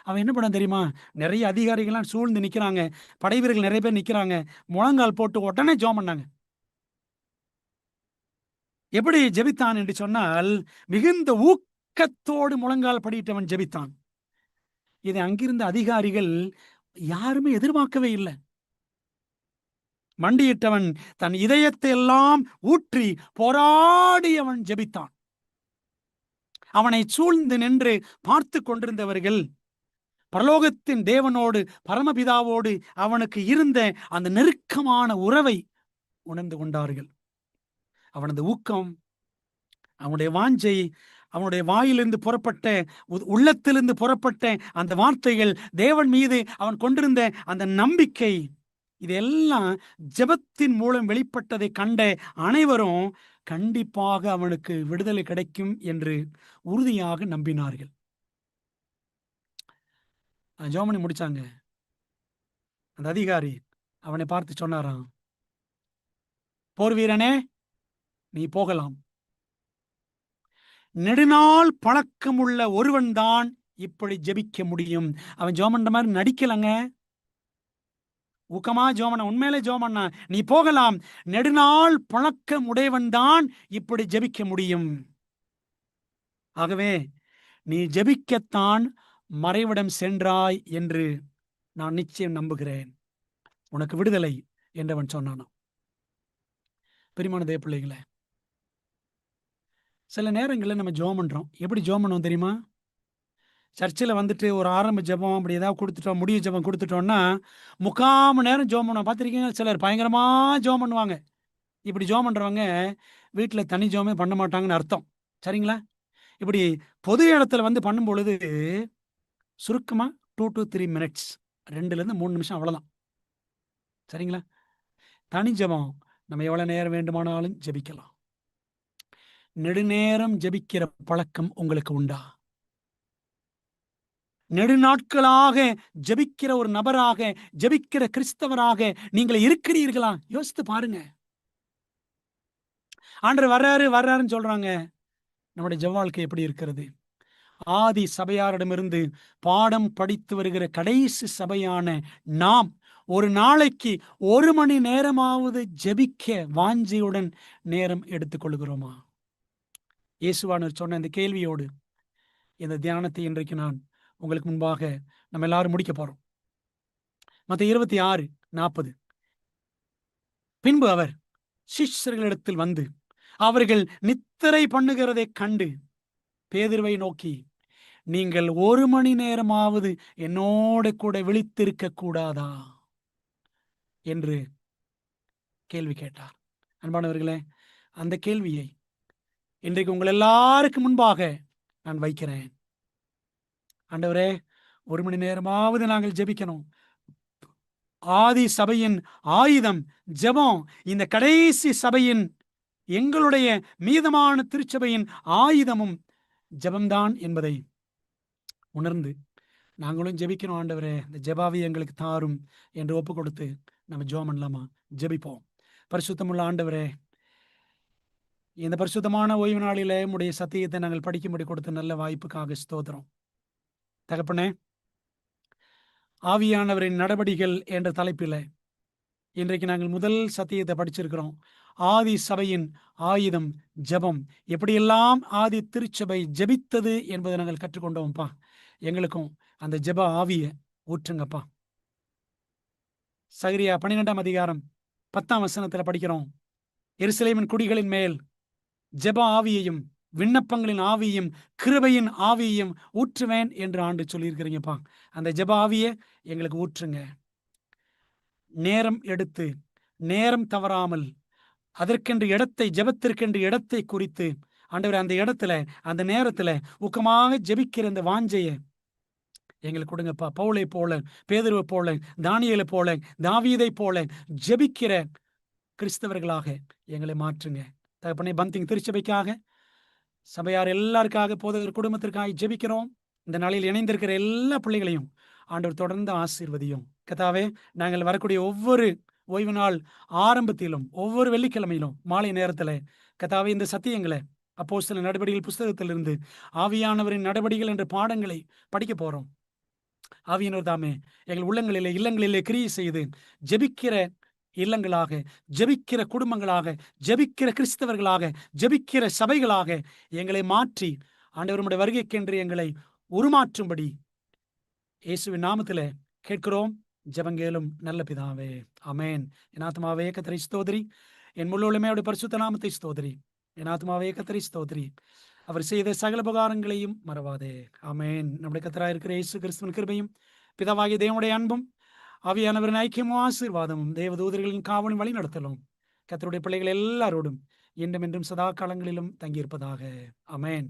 அவன் என்ன பண்ண தெரியுமா, நிறைய அதிகாரிகள்லாம் சூழ்ந்து நிற்கிறாங்க, படை வீரர்கள் நிறைய பேர் நிற்கிறாங்க, முழங்கால் போட்டு உடனே ஜெபம் பண்ணாங்க. எப்படி ஜெபித்தான் என்று சொன்னால், மிகுந்த ஊக்கத்தோடு முழங்கால் படியிட்டவன் ஜெபித்தான். இதை அங்கிருந்த அதிகாரிகள் யாருமே எதிர்பார்க்கவே இல்லை. மண்டியிட்டவன் தன் இதயத்தை எல்லாம் ஊற்றி போராடியவன் ஜெபித்தான். அவனை சூழ்ந்து நின்று பார்த்து கொண்டிருந்தவர்கள் பரலோகத்தின் தேவனோடு பரமபிதாவோடு அவனுக்கு இருந்த அந்த நெருக்கமான உறவை உணர்ந்து கொண்டார்கள். அவனது ஊக்கம், அவனுடைய வாஞ்சை, அவனுடைய வாயிலிருந்து புறப்பட்ட உள்ளத்திலிருந்து புறப்பட்ட அந்த வார்த்தைகள், தேவன் மீது அவன் கொண்டிருந்த அந்த நம்பிக்கை, இதெல்லாம் ஜெபத்தின் மூலம் வெளிப்பட்டதை கண்ட அனைவரும் கண்டிப்பாக அவனுக்கு விடுதலை கிடைக்கும் என்று உறுதியாக நம்பினார்கள். ஜெபம் பண்ணி முடிச்சாங்க. அந்த அதிகாரி அவனை பார்த்து சொன்னாராம், போர் வீரனே, நீ போகலாம். நெடுநாள் பழக்கம் உள்ள ஒருவன் தான் இப்படி ஜெபிக்க முடியும். அவன் ஜெபம் பண்ற மாதிரி நடிக்கலங்க, ஊக்கமா ஜெபம், உண்மையிலே ஜெபம். நீ போகலாம், நெடுநாள் பழக்கம் உடையவன் தான் இப்படி ஜெபிக்க முடியும். ஆகவே நீ ஜெபிக்கத்தான் மறைவிடம் சென்றாய் என்று நான் நிச்சயம் நம்புகிறேன், உனக்கு விடுதலை என்றவன் சொன்னான். பிரியமான தேவ பிள்ளைகளே, சில நேரங்களில் நம்ம ஜெபம் பண்றோம். எப்படி ஜெபம் பண்ணுவோம் தெரியுமா? சர்ச்சில் வந்துட்டு ஒரு ஆரம்ப ஜெபம் அப்படி ஏதாவது கொடுத்துட்டோம், முடிவு ஜெபம் கொடுத்துட்டோம்னா 3/4 மணி நேரம் ஜெபம் பண்ணுவோம். பார்த்துருக்கீங்க, சிலர் பயங்கரமாக ஜெபம் பண்ணுவாங்க. இப்படி ஜெபம் பண்ணுறவங்க வீட்டில் தனி ஜெபமே பண்ண மாட்டாங்கன்னு அர்த்தம். சரிங்களா? இப்படி பொது இடத்துல வந்து பண்ணும் பொழுது சுருக்கமாக 2 to 3 minutes, 2லேருந்து 3 நிமிஷம், அவ்வளோதான். சரிங்களா? தனி ஜெபம் நம்ம எவ்வளோ நேரம் வேண்டுமானாலும் ஜெபிக்கலாம். நெடுநேரம் ஜெபிக்கிற பழக்கம் உங்களுக்கு உண்டா? நெடுநாட்களாக ஜெபிக்கிற ஒரு நபராக, ஜெபிக்கிற கிறிஸ்தவராக நீங்கள் இருக்கிறீர்களா? யோசித்து பாருங்க. ஆண்டவர் வர்றாருன்னு சொல்றாங்க, நம்முடைய ஜெப வாழ்க்கை எப்படி இருக்கிறது? ஆதி சபையாரிடமிருந்து பாடம் படித்து வருகிற கடைசி சபையான நாம் ஒரு நாளைக்கு 1 மணி நேரமாவது ஜெபிக்க வாஞ்சையுடன் நேரம் எடுத்துக்கொள்கிறோமா? இயேசுவானவர் சொன்ன இந்த கேள்வியோடு இந்த தியானத்தை இன்றைக்கு நான் உங்களுக்கு முன்பாக நம்ம எல்லாரும் முடிக்க போறோம். மத்தேயு 26:40. பின்பு அவர் சிஷ்யர்களிடத்தில் வந்து அவர்கள் நித்திரை பண்ணுகிறதைக் கண்டு பேதுருவை நோக்கி, நீங்கள் 1 மணி நேரமாவது என்னோட கூட விழித்திருக்க கூடாதா என்று கேள்வி கேட்டார். அன்பானவர்களே, அந்த கேள்வியை இன்றைக்கு உங்கள் எல்லாருக்கும் முன்பாக நான் வைக்கிறேன். ஆண்டவரே, 1 மணி நேரமாவது நாங்கள் ஜெபிக்கணும். ஆதி சபையின் ஆயுதம் ஜெபம். இந்த கடைசி சபையின், எங்களுடைய மீதமான திருச்சபையின் ஆயுதமும் ஜெபம்தான் என்பதை உணர்ந்து நாங்களும் ஜெபிக்கணும். ஆண்டவரே, இந்த ஜெபாவி எங்களுக்கு தாரும் என்று ஒப்பு கொடுத்து நம்ம ஜெபம் பண்ணலாமா? ஜெபிப்போம். பரிசுத்தமுள்ள ஆண்டவரே, இந்த பரிசுத்தமான ஓய்வு நாளிலே உம்முடைய சத்தியத்தை நாங்கள் படிக்கும்படி கொடுத்த நல்ல வாய்ப்புக்காக ஸ்தோத்திரம். தகப்பனே, ஆவியானவரின் நடவடிக்கைகள் என்ற தலைப்பில் இன்றைக்கு நாங்கள் முதல் சத்தியத்தை படிச்சிருக்கிறோம். ஆதி சபையின் ஆயுதம் ஜெபம். எப்படியெல்லாம் ஆதி திருச்சபை ஜெபித்தது என்பதை நாங்கள் கற்றுக்கொண்டோம்ப்பா. எங்களுக்கும் அந்த ஜெப ஆவியை ஊற்றுங்கப்பா. சகரியா 12ஆம் அதிகாரம் 10ஆம் வசனத்தில் படிக்கிறோம். எருசலேமின் குடிகளின் மேல் ஜெப ஆவியையும் விண்ணப்பங்களின் ஆவியையும் கிருபையின் ஆவியையும் ஊற்றுவேன் என்று ஆண்டு சொல்லியிருக்கிறீங்கப்பா. அந்த ஜெப ஆவியை எங்களுக்கு ஊற்றுங்க. நேரம் எடுத்து, நேரம் தவறாமல், அதற்கென்று இடத்தை, ஜெபத்திற்கென்று இடத்தை குறித்து ஆண்டவர் அந்த இடத்துல, அந்த நேரத்துல ஊக்கமாக ஜெபிக்கிற இந்த வாஞ்சையை எங்களுக்கு கொடுங்கப்பா. பவுலை போல, பேதுருவை போல, தானியேலை போல, தாவீதை போல ஜெபிக்கிற கிறிஸ்தவர்களாக எங்களை மாற்றுங்க. தகப்பனே, பந்திங் திருச்சபைக்காக, சபையார் எல்லாருக்காக, போதகர் குடும்பத்திற்காக ஜெபிக்கிறோம். இந்த நாளில் இணைந்திருக்கிற எல்லா பிள்ளைகளையும் ஆண்டவர் தொடர்ந்து ஆசீர்வதியும். கர்த்தாவே, நாங்கள் வரக்கூடிய ஒவ்வொரு ஓய்வு நாள் ஆரம்பத்திலும், ஒவ்வொரு வெள்ளிக்கிழமையிலும் மாலை நேரத்தில் கர்த்தாவே, இந்த சத்தியங்களை அப்போஸ்தலர் நடவடிக்கைகள் புஸ்தகத்திலிருந்து ஆவியானவரின் நடவடிக்கைகள் என்ற பாடங்களை படிக்க போறோம். ஆவியானவர் தாமே எங்கள் உள்ளங்களிலே, இல்லங்களிலே கிரியை செய்து ஜெபிக்கிற இல்லங்களாக, ஜெபிக்கிற குடும்பங்களாக, ஜெபிக்கிற கிறிஸ்தவர்களாக, ஜெபிக்கிற சபைகளாக எங்களை மாற்றி ஆண்டவருடைய வருகைக்கென்று எங்களை உருமாற்றும்படி இயேசுவின் நாமத்திலே கேட்கிறோம். ஜெபங்கேலும் நல்ல பிதாவே, ஆமென். என் ஆத்மாவே கர்த்தரை ஸ்தோத்திரி, என் முழுவதுமே அவருடைய பரிசுத்த நாமத்தை ஸ்தோத்திரி. என் ஆத்மாவே கர்த்தரை ஸ்தோத்திரி, அவர் செய்த சகல உபகாரங்களையும் மறவாதே. ஆமென். நம்முடைய கர்த்தராய் இருக்கிற இயேசு கிறிஸ்துவின் கிருபையும், பிதாவாகிய தேவனுடைய அன்பும், ஆவியானவரின் ஐக்கியமும் ஆசீர்வாதமும், தேவதூதர்களின் காவலும் வழி நடத்தலும் கர்த்தருடைய பிள்ளைகள் எல்லாரோடும் இன்றும் என்றும் சதா காலங்களிலும் தங்கியிருப்பதாக. ஆமென்.